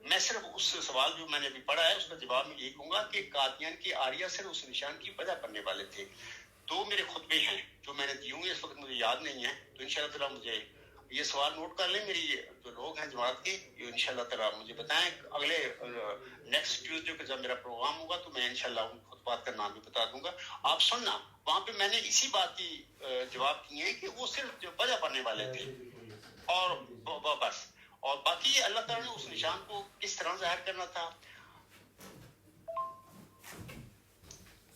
میں صرف اس سوال جو میں نے ابھی پڑھا ہے اس کا جواب میں یہی کہوں گا کہ قادیان کی آریہ صرف اس نشان کی وجہ بننے والے تھے. 2 میرے خطبے ہیں جو میں نے دیے ہوں گے، اس وقت مجھے یاد نہیں ہے، تو انشاءاللہ تعالیٰ مجھے یہ سوال نوٹ کر لیں. میری جو لوگ ہیں جماعت کے، یہ انشاءاللہ تعالیٰ مجھے بتائیں. اگلے نیکسٹ ٹیوزڈے کو جب میرا پروگرام ہوگا تو میں انشاءاللہ ان خطبات کا نام بھی بتا دوں گا. آپ سننا، وہاں پہ میں نے اسی بات کی جواب کیے ہیں کہ وہ صرف جو وجہ بننے والے تھے اور بس. اور باقی اللہ تعالیٰ نے اس نشان کو کس طرح ظاہر کرنا تھا،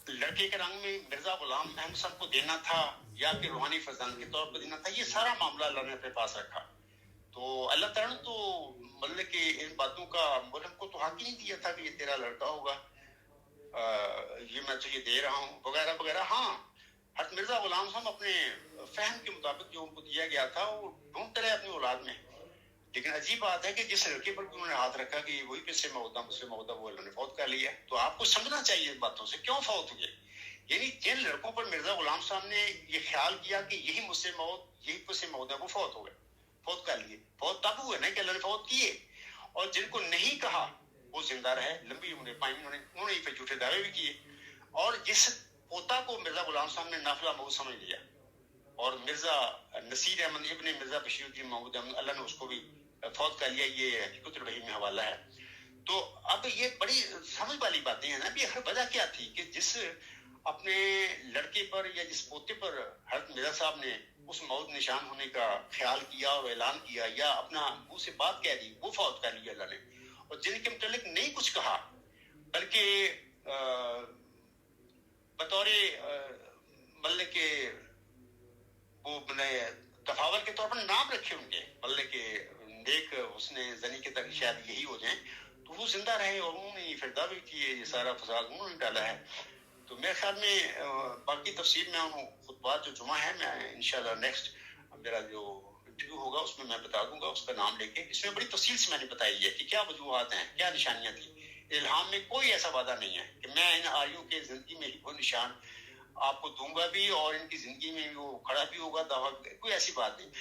لڑکے کے رنگ میں مرزا غلام احمد صاحب کو دینا تھا یا کہ روحانی فرزند کے طور پر دینا تھا، یہ سارا معاملہ اللہ نے اپنے پاس رکھا. تو اللہ تعالیٰ نے تو مطلب کہ ان باتوں کا ملک کو تو حق ہی نہیں دیا تھا کہ یہ تیرا لڑکا ہوگا، یہ میں تجھے دے رہا ہوں وغیرہ وغیرہ. ہاں حضرت مرزا غلام صاحب اپنے فہم کے مطابق جو ان کو دیا گیا تھا وہ ڈھونڈتے رہے اپنی اولاد میں. لیکن عجیب بات ہے کہ جس لڑکے پر انہوں نے ہاتھ رکھا کہ وہی پہ سے مودا وہ اللہ نے فوت کر لیا. تو آپ کو سمجھنا چاہیے ان باتوں سے کیوں فوت ہوئے. یعنی جن لڑکوں پر مرزا غلام صاحب نے یہ خیال کیا کہ یہی مجھ سے موت، یہی پہ سے مودا، وہ فوت ہو گئے، فوت کر لیے. فوت تب ہوئے نا کہ اللہ نے فوت کیے. اور جن کو نہیں کہا وہ زندہ رہے، لمبی عمریں پائیں انہوں نے پھر جھوٹے دعوے بھی کیے. اور جس پوتا کو مرزا غلام صاحب نے نافلہ موت سمجھ لیا اور مرزا نصیر احمد ابن مرزا بشیر الدین محمود احمد اللہ نے اس کو بھی فوت کر لیا، یہ حقیقت الوحی میں حوالہ ہے. تو اب یہ بڑی سمجھ والی باتیں ہیں نا. ابھی ہر وجہ کیا تھی کہ جس اپنے لڑکے پر یا جس پوتے پر حضرت مرزا صاحب نے اس موت نشان ہونے کا خیال کیا اور اعلان کیا یا اپنا منہ سے بات کہہ دی، وہ فوت کر لیا اللہ نے. اور جن کے متعلق نہیں کچھ کہا بلکہ بطور مطلب کہ وہ تفاول کے طور پر نام رکھے ان کے، مطلب کہ نیک حسن زنی کے تک شاید یہی ہو جائیں، تو وہ زندہ رہے اور انہوں نے پھر دعوے کیے. یہ سارا فساد انہوں نے ڈالا ہے. تو میرے خیال میں باقی تفصیل میں ان خطبات جو جمعہ ہے میں انشاءاللہ نیکسٹ میرا جو انٹرویو ہوگا اس میں بتا دوں گا اس کا نام لے کے. اس میں بڑی تفصیل سے میں نے بتائی ہے کہ کیا وجوہات ہیں، کیا نشانیاں تھیں. الہام میں کوئی ایسا وعدہ نہیں ہے کہ میں ان آریوں کے زندگی میں وہ نشان آپ کو دوں گا بھی اور ان کی زندگی میں وہ کھڑا بھی ہوگا، دعویٰ، کوئی ایسی بات نہیں.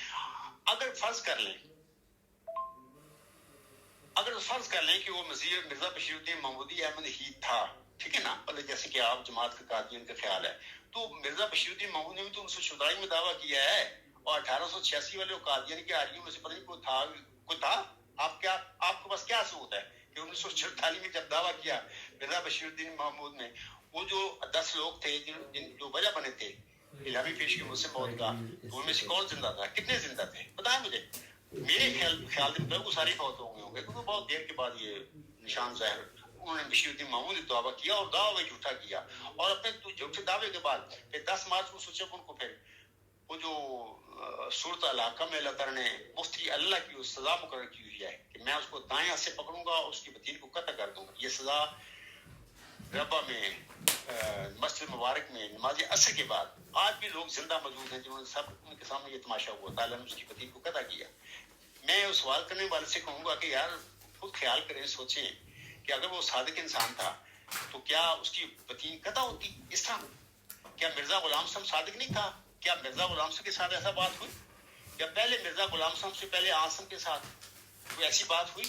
اگر فرض کر لیں کہ وہ مرزا بشیر الدین محمودی احمد ہی تھا، ٹھیک ہے نا، مطلب جیسے کہ آپ جماعت کا قادیان کا خیال ہے، تو مرزا بشیر الدین محمود نے بھی تو 1947 میں دعویٰ کیا ہے اور 1886 والے قادیان کے آریوں میں سے پتہ نہیں کوئی تھا. آپ کے پاس کیا ثبوت ہے کہ 1946 میں جب دعویٰ کیا مرزا بشیر الدین محمود نے، وہ جو 10 لوگ تھے جو وجہ بنے تھے الہامی پیش کی مجھ سے موت کا، ان میں سے کون زندہ تھا، کتنے زندہ تھے بتائیں مجھے. میرے خیال میں وہ سارے فوت ہو گئے ہوں گے کیونکہ بہت دیر کے بعد یہ نشان ظاہر انہوں نے بشیر الدین محمود نے دعویٰ کیا اور دعویٰ جھوٹا کیا. اور اپنے جھوٹے دعوے کے بعد پھر 10 مارچ کو سوچے ان کو پھر وہ جو صورت علاقہ میں اللہ تعالیٰ نے مفتی اللہ کی سزا مقرر کی ہوئی ہے کہ میں اس کو دائیں ہاتھ سے پکڑوں گا اور اس کی بتین کو قطع کر دوں گا. یہ سزا ربا میں مسجد مبارک میں نماز عصر کے بعد آج بھی لوگ زندہ موجود ہیں جنہوں نے سب ان کے سامنے یہ تماشا ہوا، تعالیٰ نے اس کی بدین کو قطع کیا. میں اس سوال کرنے والے سے کہوں گا کہ یار خود خیال کریں، سوچیں کہ اگر وہ صادق انسان تھا تو کیا اس کی بدین قطع ہوتی اس طرح؟ کیا مرزا غلام صاحب صادق نہیں تھا؟ کیا مرزا غلام صاحب کے ساتھ ایسا بات ہوئی؟ یا پہلے مرزا غلام صاحب سے پہلے عاصم کے ساتھ کوئی ایسی بات ہوئی؟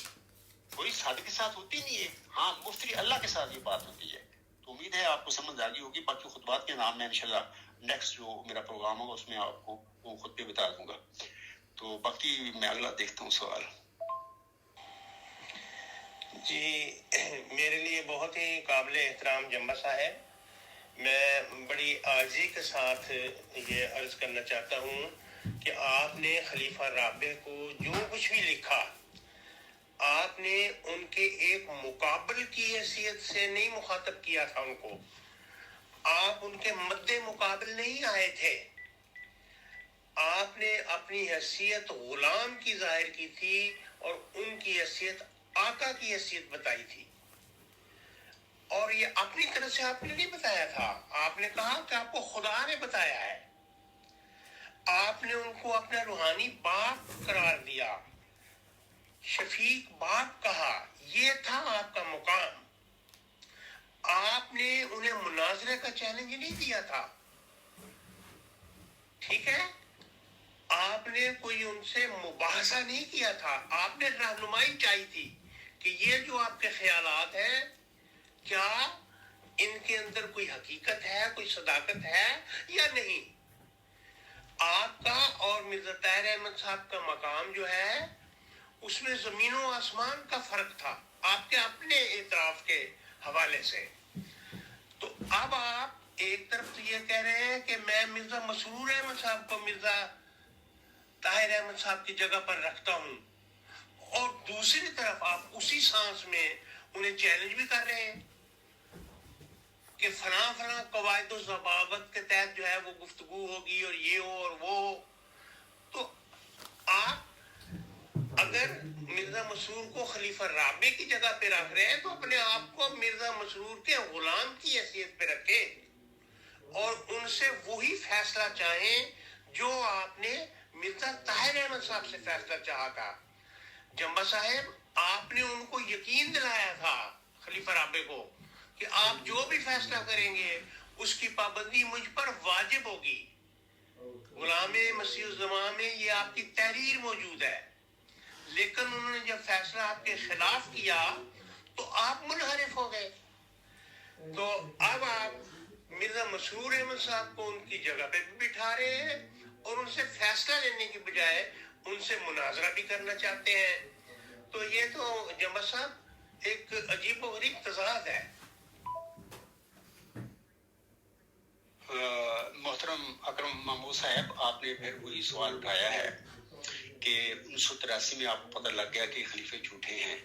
کوئی صادق کے ساتھ ہوتی نہیں ہے. ہاں مفتری اللہ کے ساتھ یہ بات ہوتی ہے. تو امید ہے آپ کو سمجھ آ گئی ہوگی. باقی خطبات کے نام میں انشاءاللہ نیکسٹ جو میرا پروگرام ہوگا اس میں آپ کو وہ خطبے بتا دوں گا. تو باقی میں اگلا دیکھتا ہوں سوال. جی میرے لیے بہت ہی قابل احترام جمبا صاحب، میں بڑی عاجزی کے ساتھ یہ عرض کرنا چاہتا ہوں کہ آپ نے خلیفہ رابع کو جو کچھ بھی لکھا آپ نے ان کے ایک مقابل کی حیثیت سے نہیں مخاطب کیا تھا ان کو، آپ ان کے مد مقابل نہیں آئے تھے، آپ نے اپنی حیثیت غلام کی ظاہر کی تھی اور ان کی حیثیت آقا کی حیثیت بتائی تھی. اور یہ اپنی طرف سے آپ نے نہیں بتایا تھا، آپ نے کہا کہ آپ کو خدا نے بتایا ہے. آپ نے ان کو اپنا روحانی باپ قرار دیا، شفیق باپ کہا، یہ تھا آپ کا مقام. آپ نے انہیں مناظرے کا چیلنج نہیں دیا تھا، ٹھیک ہے؟ آپ نے کوئی ان سے مباحثہ نہیں کیا تھا، آپ نے رہنمائی چاہی تھی کہ یہ جو آپ کے خیالات ہیں کیا ان کے اندر کوئی حقیقت ہے، کوئی صداقت ہے یا نہیں. آپ کا اور مرزا طاہر احمد صاحب کا مقام جو ہے اس میں زمین و آسمان کا فرق تھا آپ کے اپنے اعتراف کے حوالے سے. تو اب آپ ایک طرف تو یہ کہہ رہے ہیں کہ میں مرزا مسرور احمد صاحب کو مرزا طاہر احمد صاحب کی جگہ پر رکھتا ہوں، اور دوسری طرف آپ اسی سانس میں انہیں چیلنج بھی کر رہے ہیں کہ فلاں فلاں قواعد و ضوابط کے تحت جو ہے وہ گفتگو ہوگی اور یہ ہو اور وہ ہو. تو آپ اگر مرزا مسرور کو خلیفہ رابع کی جگہ پہ رکھ رہے ہیں تو اپنے آپ کو مرزا مسرور کے غلام کی حیثیت پہ رکھیں اور ان سے وہی فیصلہ چاہیں جو آپ نے مرزا طاہر احمد صاحب سے فیصلہ چاہا تھا. جمبا صاحب آپ نے ان کو یقین دلایا تھا خلیفہ رابع کو کہ آپ جو بھی فیصلہ کریں گے اس کی پابندی مجھ پر واجب ہوگی. غلام مسیح الزمان میں یہ آپ کی تحریر موجود ہے، لیکن انہوں نے جب فیصلہ آپ کے خلاف کیا تو آپ منحرف ہو گئے. تو اب آپ مرزا مسرور احمد صاحب کو ان کی جگہ پہ بھی بٹھا رہے ہیں اور ان سے فیصلہ لینے کی بجائے ان سے مناظرہ بھی کرنا چاہتے ہیں. تو یہ تو جمبا صاحب ایک عجیب و غریب تضاد ہے. محترم اکرم محمود صاحب، آپ نے پھر وہی سوال اٹھایا ہے کہ 1983 میں آپ کو پتہ لگ گیا کہ خلیفے جھوٹے ہیں،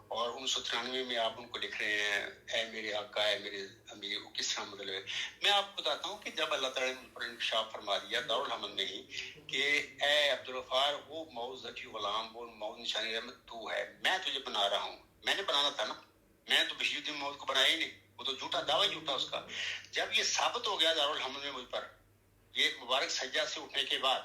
اور 1993 میں آپ ان کو لکھ رہے ہیں اے میرے آقا اے میرے امیر. وہ کس طرح مطلب ہے؟ میں آپ کو بتاتا ہوں کہ جب اللہ تعالیٰ نے ان پر انکشاف فرما دیا دارالحمد میں ہی کہ اے عبدالغفار وہ موز ذکی غلام وہ موز نشانی رحمت تو ہے، میں تجھے بنا رہا ہوں. میں نے بنانا تھا نا، میں تو بشیر الدین موز کو بنایا ہی نہیں، وہ تو جھوٹا دعویٰ جھوٹا اس کا. جب یہ ثابت ہو گیا دارالحمد میں مجھ پر یہ مبارک سجدہ سے اٹھنے کے بعد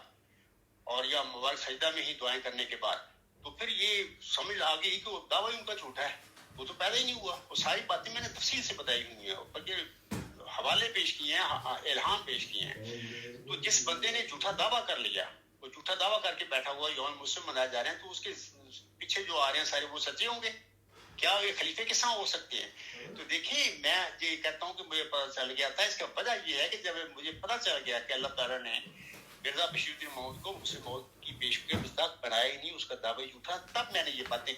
اور یا مبارک سجدہ میں ہی دعائیں کرنے کے بعد، تو پھر یہ سمجھ آ گئی کہ وہ دعویٰ ان کا جھوٹا ہے، وہ تو پیدا ہی نہیں ہوا. وہ ساری باتیں میں نے تفصیل سے بتائی ہوئی ہیں، بلکہ حوالے پیش کیے ہیں، الہام پیش کیے ہیں. تو جس بندے نے جھوٹا دعویٰ کر لیا، وہ جھوٹا دعویٰ کر کے بیٹھا ہوا یوم مسلم منائے جا رہے ہیں، تو اس کے پیچھے جو آ رہے ہیں سارے وہ سچے ہوں گے؟ کیا یہ خلیفے کس طرح ہو سکتے ہیں؟ تو دیکھیں میں یہ کہتا ہوں کہ مجھے پتہ چل گیا تھا. اس کا وجہ یہ ہے کہ جب مجھے پتہ چل گیا کہ اللہ تعالیٰ نے مرزا بشیر الدین محمود کو مجھ سے موت کی پیشگوئی مصداق بنایا ہی نہیں، اس کا دعویٰ جھوٹا، تب میں نے یہ باتیں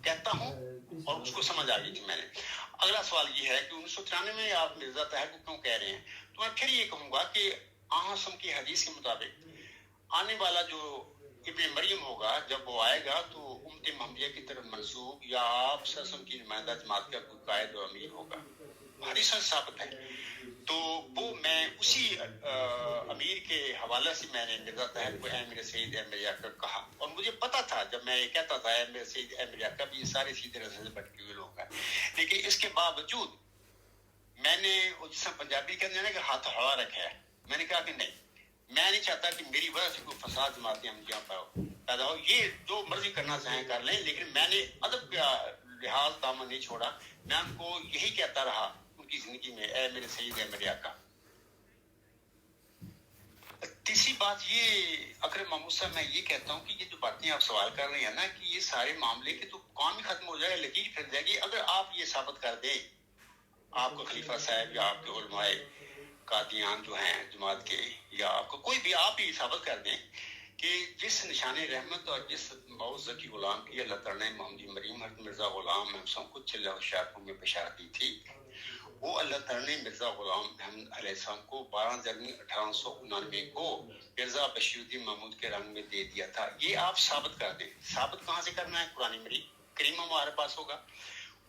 کہتا ہوں اور اس کو سمجھ آ گئی تھی میں نے. اگلا سوال یہ ہے کہ 1993 میں آپ مرزا طاہر کو کیوں کہہ رہے ہیں؟ تو میں پھر یہ کہوں گا کہ آسم کی حدیث کے مطابق آنے والا جو ابن مریم ہوگا جب وہ آئے گا تو امت محمدیہ کی طرف منسوب یا آپ سسم کی نمائندہ جماعت کا کوئی قائد و امیر ہوگا، حدیث ثابت ہے. تو وہ میں اسی امیر کے حوالے سے میں نے مرزا طاہر کو اے میرے سید اے میرے آقا کہا، اور مجھے پتا تھا جب میں یہ کہتا تھا اے میرے سید اے میرے آقا بھی یہ سارے سیدھے راستے سے بھٹکے ہوئے لوگ ہیں. لیکن اس کے باوجود میں نے جس طرح پنجابی کہتے ہیں نا کہ ہاتھ ہوا رکھا ہے، میں نے کہا کہ نہیں، میں نہیں چاہتا کہ میری وجہ سے کوئی فساد جماعت احمدیہ پر پیدا ہو، یہ جو مرضی کرنا چاہیں کر لیں، لیکن میں نے ادب کا لحاظ دامن نہیں چھوڑا، میں ان کو یہی کہتا رہا ان کی زندگی میں، اے میرے سید، اے میرے آقا۔ تیسری بات یہ اکرم محمود صاحب، میں یہ کہتا ہوں کہ یہ جو باتیں آپ سوال کر رہے ہیں نا کہ یہ سارے معاملے کے تو کام ہی ختم ہو جائے گا، لکیر پھر جائے گی اگر آپ یہ ثابت کر دیں، آپ کو خلیفہ صاحب یا آپ کے علماء قادیان جو ہیں جماعت کے، یا آپ کو کوئی بھی، آپ ہی ثابت کر دیں کہ جس نشان رحمت اور جس موت ذکی غلام کی اللہ تعالیٰ نے محمد مریم حضرت مرزا غلام محمد کو چلہ شاعروں میں بشارت دی تھی، وہ اللہ تعالیٰ نے مرزا غلام محمد علیہ السلام کو 12 جنوری 1899 کو مرزا بشیر الدین محمود کے رنگ میں دے دیا تھا۔ یہ آپ ثابت کر دیں۔ ثابت کہاں سے کرنا ہے؟ قرآن کریمہ ہمارے پاس ہوگا،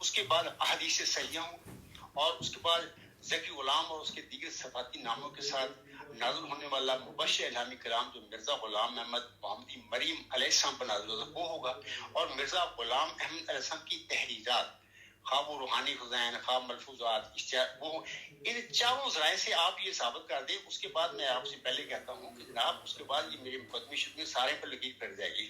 اس کے بعد احادیث صحیحہ ہوں، اور اس کے بعد ذکی غلام اور اس کے دیگر صفاتی ناموں کے ساتھ نازل ہونے والا مبشر الہامی کلام جو مرزا غلام محمد محمدی مریم علیہ السلام پر نازل ہوگا وہ ہوگا، اور مرزا غلام احمد علیہ السلام کی تحریرات، خواب و روحانی خزائن، خواب ملفوظات، اشتہار، وہ ان چاروں ذرائع سے آپ یہ ثابت کر دیں۔ اس کے بعد میں آپ سے پہلے کہتا ہوں کہ جناب اس کے بعد یہ میرے مقدمے شدمی سارے پر لکیر پڑ جائے گی۔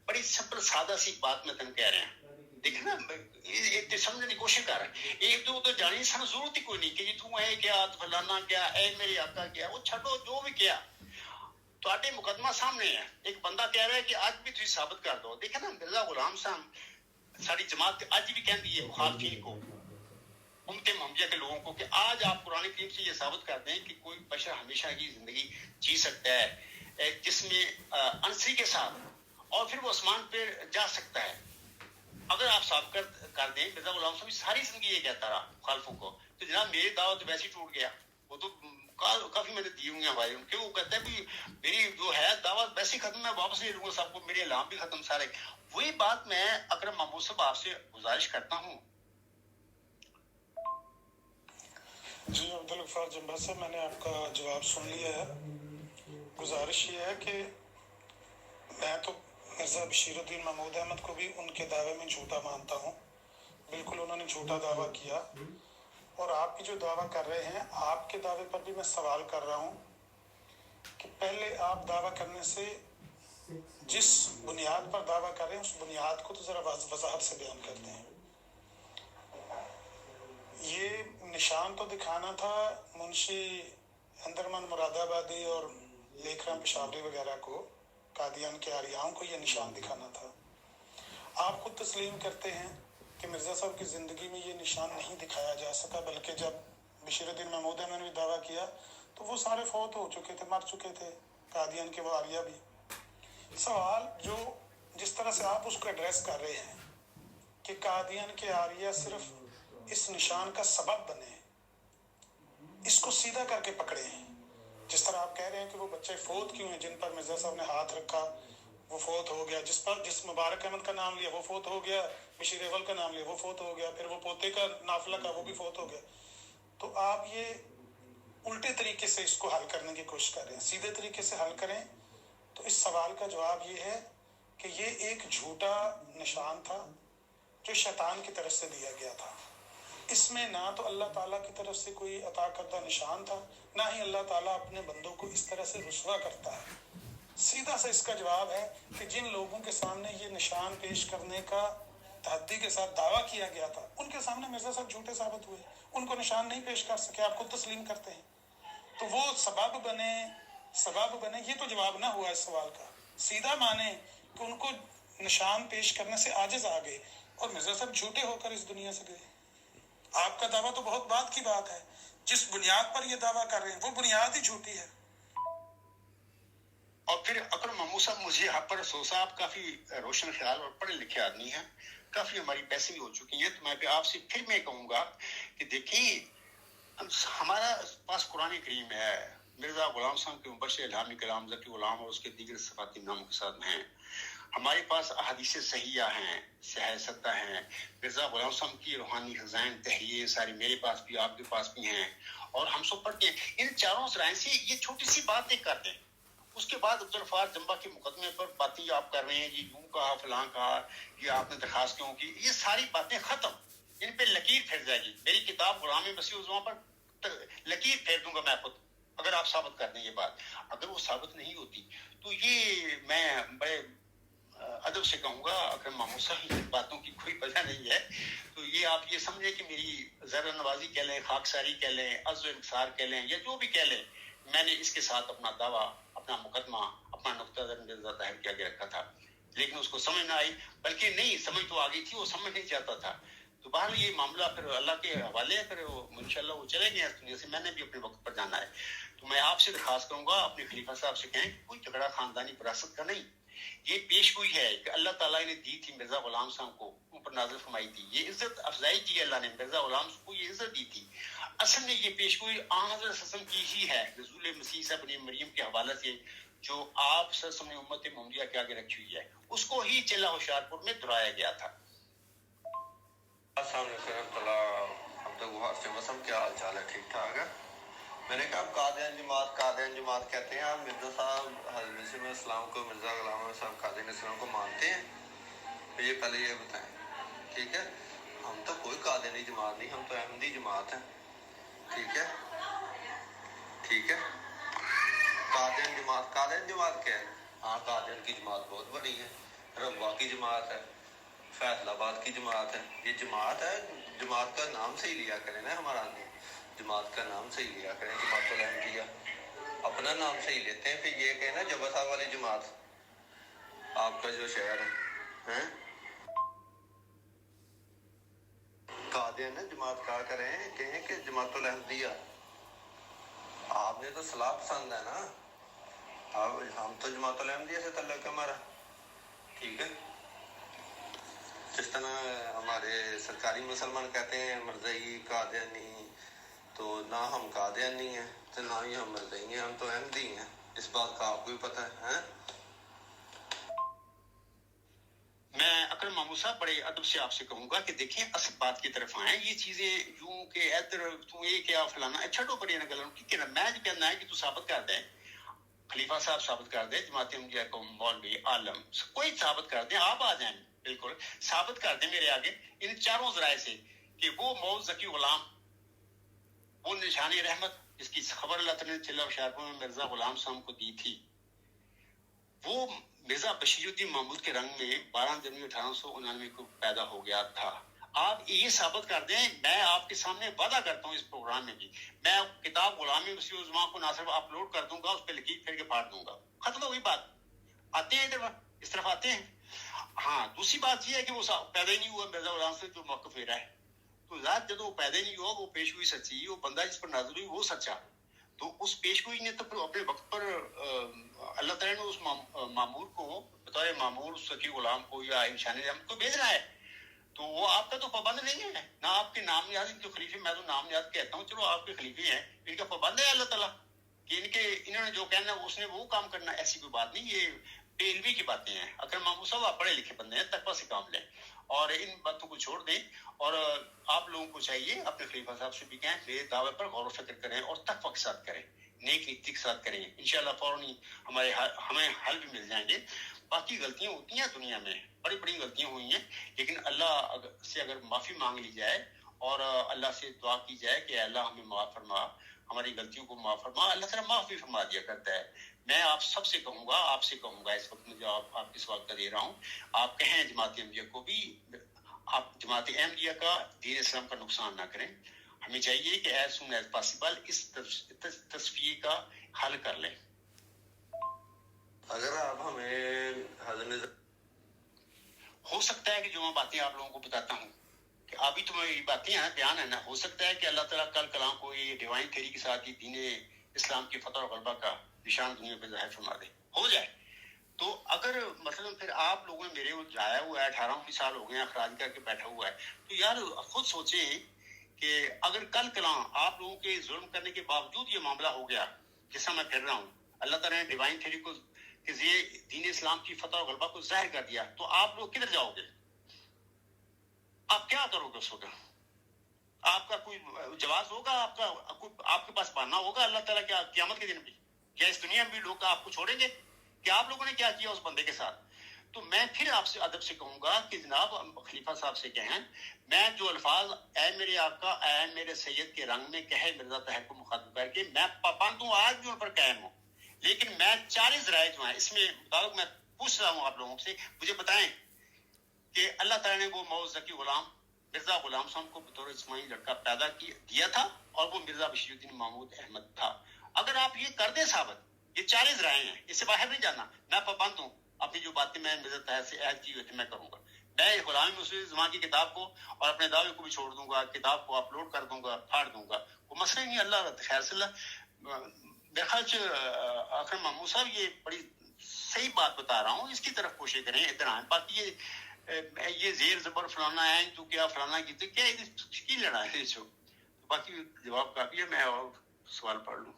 بڑی سمپل سادہ سی بات میں تم کہہ رہے ہیں، دیکھیں نا، ایک سمجھنے کی کوشش کر رہے ہیں، ایک دو تو جانی سن ضرورت ہی کوئی نہیں کہ جی تو ہے کیا، فلانا کیا، اے میرے آقا کیا، وہ چھڈو جو بھی کیا، تو آٹے مقدمہ سامنے ہے۔ ایک بندہ کہہ رہا ہے کہ آج بھی تھی ثابت کر دو۔ دیکھیں نا، مرزا غلام صاحب ساری جماعت آج بھی کہتی ہے مخالفین کو، امت محمدیہ کے لوگوں کو، کہ آج آپ قرآن کریم سے یہ ثابت کر دیں کہ کوئی بشر ہمیشہ کی زندگی جی سکتا ہے جس میں انسری کے ساتھ، اور پھر وہ آسمان پہ جا سکتا ہے۔ اگر آپ ثابت کر دیں مرزا غلام صاحب ساری زندگی یہ کہتا رہا مخالفوں کو، تو جناب میری دعوت ویسے ہی ٹوٹ گیا، وہ تو کافی میں نے دی ہوئی ہیں ہمارے ان کے، وہ کہتے ہیں کہ میری جو ہے دعوت ویسے ہی ختم، میں واپس نہیں لوں گا سب کو، میرے اعلام بھی ختم سارے۔ وہی بات میں اکرم محمود صاحب آپ سے گزارش کرتا ہوں۔ جی عبدالغفار جمبا صاحب، میں نے آپ کا جواب سن لیا ہے۔ گزارش یہ ہے کہ میں تو مرزا بشیر الدین محمود احمد کو بھی ان کے دعوے میں جھوٹا مانتا ہوں، بالکل انہوں نے جھوٹا دعویٰ کیا، اور آپ بھی جو دعویٰ کر رہے ہیں، آپ کے دعوے پر بھی میں سوال کر رہا ہوں کہ پہلے آپ دعویٰ کرنے سے جس بنیاد پر دعویٰ کر رہے ہیں اس بنیاد کو تو ذرا وضاحت سے بیان کرتے ہیں۔ یہ نشان تو دکھانا تھا منشی اندرمن مراد آبادی اور لیکھراں پشاوری وغیرہ کو، قادیان کے آریاؤں کو یہ نشان دکھانا تھا۔ آپ خود تسلیم کرتے ہیں کہ مرزا صاحب کی زندگی میں یہ نشان نہیں دکھایا جا سکا، بلکہ جب بشیر الدین محمود احمد نے دعویٰ کیا تو وہ سارے فوت ہو چکے تھے، مر چکے تھے، قادیان کے وہ آریہ بھی۔ سوال جو جس طرح سے آپ اس کو ایڈریس کر رہے ہیں کہ قادیان کے آریہ صرف اس نشان کا سبب بنے، اس کو سیدھا کر کے پکڑے ہیں۔ جس طرح آپ کہہ رہے ہیں کہ وہ بچے فوت کیوں ہیں جن پر مرزا صاحب نے ہاتھ رکھا وہ فوت ہو گیا، جس مبارک احمد کا نام لیا وہ فوت ہو گیا، بشیر اول کا نام لیا وہ فوت ہو گیا، پھر وہ پوتے کا نافلہ کا وہ بھی فوت ہو گیا۔ تو آپ یہ الٹے طریقے سے اس کو حل کرنے کی کوشش کر رہے ہیں، سیدھے طریقے سے حل کریں تو اس سوال کا جواب یہ ہے کہ یہ ایک جھوٹا نشان تھا جو شیطان کی طرف سے دیا گیا تھا۔ اس میں نہ تو اللہ تعالیٰ کی طرف سے کوئی عطا کردہ نشان تھا، نہ ہی اللہ تعالیٰ اپنے بندوں کو اس طرح سے رسوا کرتا ہے۔ سیدھا سا اس کا جواب ہے کہ جن لوگوں کے سامنے یہ نشان پیش کرنے کا تحدی کے ساتھ دعویٰ کیا گیا تھا ان کے سامنے مرزا صاحب جھوٹے ثابت ہوئے، ان کو نشان نہیں پیش کر سکے، آپ خود تسلیم کرتے ہیں۔ تو وہ سبب بنے یہ تو جواب نہ ہوا اس سوال کا۔ سیدھا مانے کہ ان کو نشان پیش کرنے سے عاجز آ گئے اور مرزا صاحب جھوٹے ہو کر اس دنیا سے گئے۔ آپ کا دعویٰ تو بہت بعد کی بات ہے، جس بنیاد پر یہ دعویٰ کر رہے ہیں وہ بنیاد ہی جھوٹی ہے۔ اور پھر اکرم محمود صاحب، مجھے یہاں پر افسوس ہے، آپ کافی روشن خیال اور پڑھے لکھے آدمی ہیں، کافی ہماری بحثیں بھی ہو چکی ہیں، تو میں آپ سے پھر میں کہوں گا کہ دیکھیں ہمارا پاس قرآن کریم ہے، مرزا غلام صاحب کے مبشر الہامی کلام ذکی غلام اور اس کے دیگر صفاتی ناموں کے ساتھ ہیں، ہمارے پاس احادیث صحیحہ ہیں، صحیح ستہ ہیں، مرزا غلام صاحب کی روحانی خزائن تحریریں ساری میرے پاس بھی آپ کے پاس بھی ہیں، اور ہم سب پڑھتے ہیں۔ ان چاروں ذرائع سے یہ چھوٹی سی بات ایک کرتے ہیں، اس کے بعد عبدالغفار جمبا کے مقدمے پر باتیں آپ کر رہے ہیں، یہ یوں کہا فلاں کہا، یہ آپ نے درخواست کیوں کی، یہ ساری باتیں ختم۔ ان پہ لکیر پھر جائے گی. میری کتاب غلام مسیح الزمان پر لکیر پھیر دوں گا میں خود, اگر آپ ثابت کر دیں یہ بات. اگر وہ ثابت نہیں ہوتی تو یہ میں بڑے ادب سے کہوں گا اکرم محمود صاحب, ان باتوں کی کوئی وجہ نہیں ہے. تو یہ آپ یہ سمجھیں کہ میری ذرا نوازی کہہ لیں, خاکساری کہہ لیں, عز و انکسار کہہ لیں, یا جو بھی کہہ لیں, میں نے اس کے ساتھ اپنا دعویٰ, اپنا مقدمہ, اپنا نقطہ نظر ظاہر کیا گیا رکھا تھا. لیکن اس کو سمجھ نہ آئی, بلکہ نہیں سمجھ تو آ گئی تھی, وہ سمجھ نہیں چاہتا تھا. تو بہرحال یہ معاملہ پھر اللہ کے حوالے ہے, پھر انشاءاللہ وہ چلے گئے اس دنیا سے. میں نے بھی اپنے وقت پر جانا ہے. تو میں آپ سے درخواست کروں گا, اپنے خلیفہ صاحب سے کہیں کوئی جھگڑا خاندانی وراثت کا نہیں. یہ پیش گوئی ہے کہ اللہ تعالیٰ نے دی تھی مرزا غلام صاحب کو, اوپر نازل فرمائی تھی, یہ عزت افزائی کی اللہ نے مرزا غلام صاحب کو, یہ عزت دی تھی. اصل میں یہ پیش گوئی آن حضرت وسلم کی ہی ہے, رسول مسیح صاحب نے مریم کے حوالے سے جو آپ صلی اللہ علیہ وسلم نے امت محمدیہ کے آگے رکھی ہوئی ہے, اس کو ہی چلا ہوشیارپور میں دہرایا گیا تھا. السلام علیکم ورحمۃ اللہ. عبد الغفار سے مسلم, کیا حال چال ہے؟ ٹھیک ٹھاک ہے. میں نے کہا قادیان جماعت کہتے ہیں آپ مرزا صاحب حضرت مسیح علیہ السلام کو, مرزا غلام صاحب قادیان اسلام کو مانتے ہیں؟ یہ پہلے یہ بتائیں. ٹھیک ہے, ہم تو کوئی قادیانی جماعت نہیں, ہم تو احمدی جماعت ہیں. ٹھیک ہے, ٹھیک ہے. قادیان جماعت کیا ہے؟ ہاں, قادیان کی جماعت بہت بڑی ہے, ربوہ کی جماعت ہے, فیصل آباد کی جماعت ہے. یہ جماعت ہے, جماعت کا نام سے ہی لیا کریں نا, ہمارا جماعت کا نام سے ہی لیا کریں. جماعت الاحمدیہ اپنا نام سے ہی لیتے ہیں. پھر یہ کہنا جبہ صاحب والی جماعت آپ کا جو شہر ہے قادیان ہے, جماعت کہا کریں, کہیں کہ جماعت الاحمدیہ. آپ نے تو صلاح پسند ہے نا, ہم تو جماعت الاحمدیہ سے تعلق ہے ہمارا. ٹھیک ہے, جس طرح ہمارے سرکاری مسلمان کہتے ہیں مرزائی قادیانی, تو نہ ہم قادیانی ہیں تو نہ ہی ہم مرزائی ہیں, ہم تو احمدی ہیں. اس بات کا آپ کو بھی پتہ ہے. میں اکرم محمود صاحب بڑے ادب سے آپ سے کہوں گا کہ دیکھیں اصل بات کی طرف آئیں. یہ چیزیں یوں کہ ادھر تو یہ کیا فلانا چھٹو پر یہ نہ گلوں کی میں جو کہنا ہے کہ تو ثابت کر دیں, خلیفہ صاحب ثابت کر دیں, جماعت احمدیہ کو مولوی عالم کوئی ثابت کر دیں, آپ آ جائیں, بالکل ثابت کر دیں میرے آگے ان چاروں ذرائع سے کہ وہ موت ذکی غلام, وہ نشان رحمت جس کی خبر اللہ تعالیٰ نے چلا ہوشیارپور میں مرزا غلام صاحب کو دی تھی, وہ مرزا بشیر الدین محمود کے رنگ میں 12 جنوری 1899 کو پیدا ہو گیا تھا. آپ یہ ثابت کر دیں, میں آپ کے سامنے وعدہ کرتا ہوں اس پروگرام میں بھی میں کتاب غلام مسیح الزمان کو نہ صرف اپلوڈ کر دوں گا, اس پہ لکیر پھیر کے پھاڑ دوں گا. ختم ہو گئی بات. آتے ہیں ادھر, اس طرف آتے ہیں. ہاں, دوسری بات یہ ہے کہ وہ پیدا ہی نہیں ہوا مرزا غلام سے جو موقف لے رہا ہے, تو ذات جب وہ پیدا ہی نہیں ہوا, وہ پیش ہوئی سچی, وہ بندہ جس پر نازل ہوئی وہ سچا. تو اس پیش گوئی نے تو پھر اپنے وقت پر اللہ تعالیٰ نے اس معمور کو بطور معمور سکی غلام کو یا نشان رحمت کو بھیجنا ہے. تو وہ آپ کا تو پابند نہیں ہے نہ, آپ کے نام نیاز ان کے خلیفے, میں تو نام نیاز کہتا ہوں, چلو آپ کے خلیفے ہیں, ان کا پابند ہے اللہ تعالیٰ کہ انہوں نے جو کہنا ہے اس نے وہ کام کرنا. ایسی کوئی بات نہیں, یہ بے علمی کی باتیں ہیں. اکرم محمود صاحب آپ پڑھے لکھے بندے ہیں, تقویٰ سے کام لیں اور ان باتوں کو چھوڑ دیں. اور آپ لوگوں کو چاہیے اپنے خلیفہ صاحب سے بھی کہیں میرے دعوے پر غور و فکر کریں اور تقویٰ کے ساتھ کریں, نیک نیتی کے ساتھ کریں. انشاءاللہ فوراً ہمیں حل بھی مل جائیں گے. باقی غلطیاں ہوتی ہیں دنیا میں, بڑی بڑی غلطیاں ہوئی ہیں, لیکن اللہ سے اگر معافی مانگ لی جائے اور اللہ سے دعا کی جائے کہ اللہ ہمیں معاف فرما, ہماری غلطیوں کو معاف فرما, اللہ تعالیٰ معاف بھی فرما دیا کرتا ہے. میں آپ سب سے کہوں گا, آپ سے کہوں گا اس وقت میں جو آپ کی سوال کا دے رہا ہوں, آپ کہیں جماعت احمدیہ کو بھی, آپ جماعت احمدیہ کا دین اسلام کا نقصان نہ کریں. ہمیں چاہیے کہ ایز سون ایز پاسبل اس تصفیے کا حل کر لیں. اگر آپ ہمیں حضرت ہو سکتا ہے کہ جو میں باتیں آپ لوگوں کو بتاتا ہوں کہ ابھی تو یہ باتیں ہیں, بیان ہے نا, ہو سکتا ہے کہ اللہ تعالیٰ کل کلام کو یہ ڈیوائن تھیری کے ساتھ ہی دین اسلام کی فتح اور غلبہ کا نشان دنیا پہ ظاہر فرما دے, ہو جائے. تو اگر مثلا پھر آپ لوگوں نے میرے آیا ہوا ہے 18-19 سال ہو گئے ہیں, اخراج کر کے بیٹھا ہوا ہے, تو یار خود سوچیں کہ اگر کل کلام آپ لوگوں کے ظلم کرنے کے باوجود یہ معاملہ ہو گیا جس سے میں پھر رہا ہوں, اللہ تعالیٰ نے ڈیوائن تھیری کو کہ یہ دین اسلام کی فتح اور غلبہ کو ظاہر کر دیا, تو آپ لوگ کدھر جاؤ گے؟ آپ کیا کرو گے اس وقت؟ آپ کا کوئی جواز ہوگا؟ آپ کے پاس بہانہ ہوگا اللہ تعالیٰ کیا قیامت کے دن بھی, کیا اس دنیا میں بھی لوگ آپ کو چھوڑیں گے کہ آپ لوگوں نے کیا کیا اس بندے کے ساتھ؟ تو میں پھر آپ سے ادب سے کہوں گا کہ جناب خلیفہ صاحب سے کہیں میں جو الفاظ اے میرے آقا اے میرے سید کے رنگ میں کہے مرزا طاہر کو مخاطب کر کے میں پابند ہوں، آج بھی ان پر قائم ہوں، لیکن میں 40 رائے جو ہیں اس میں مطابق میں پوچھ رہا ہوں آپ لوگوں سے، مجھے بتائیں کہ اللہ تعالیٰ نے وہ موز ذکی غلام مرزا غلام صاحب کو بطور اسماعیلی لڑکا پیدا دیا تھا اور وہ مرزا بشیر الدین محمود احمد تھا. اگر آپ یہ کر دیں ثابت، یہ 40 رائے ہیں، اس سے باہر نہیں جانا، میں پابند ہوں، اپنی جو باتیں میں مرزا طاہر سے عہد کی ہوئی تھی میں کروں گا. میں غلامی مسلم زمان کی کتاب کو اور اپنے دعوے کو بھی چھوڑ دوں گا، کتاب کو اپلوڈ کر دوں گا، پھاڑ دوں گا، وہ مسئلہ نہیں. اللہ خیر سے اللہ میرے خیال سے آخر محمود صاحب یہ بڑی صحیح بات بتا رہا ہوں، اس کی طرف کوشش کریں، ادھر آئیں. باقی یہ زیر زبر فلانا ہے تو کیا فلانا کی تو کیا کی لڑا ہے جو باقی جواب کافی ہے. میں اور سوال پڑھ لوں.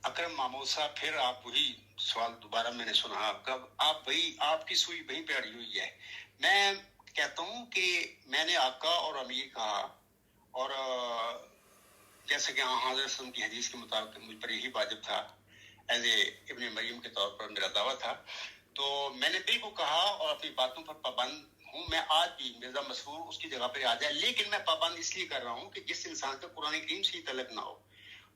اکرم محمود صاحب پھر آپ وہی سوال دوبارہ میں نے سنا آپ وہی آپ کی سوئی وہیں پہ اڑی ہوئی ہے. میں کہتا ہوں کہ میں نے آقا اور امیر کہا اور جیسے کہ حضرت وسلم کی حدیث کے مطابق مجھ پر یہی واجب تھا ایز اے ابن مریم کے طور پر میرا دعویٰ تھا، تو میں نے بالکل کہا اور اپنی باتوں پر پابند ہوں. میں آج بھی مرزا مسرور اس کی جگہ پہ آ جائے، لیکن میں پابند اس لیے کر رہا ہوں کہ جس انسان کا قرآن کریم سے ہی تعلق نہ ہو،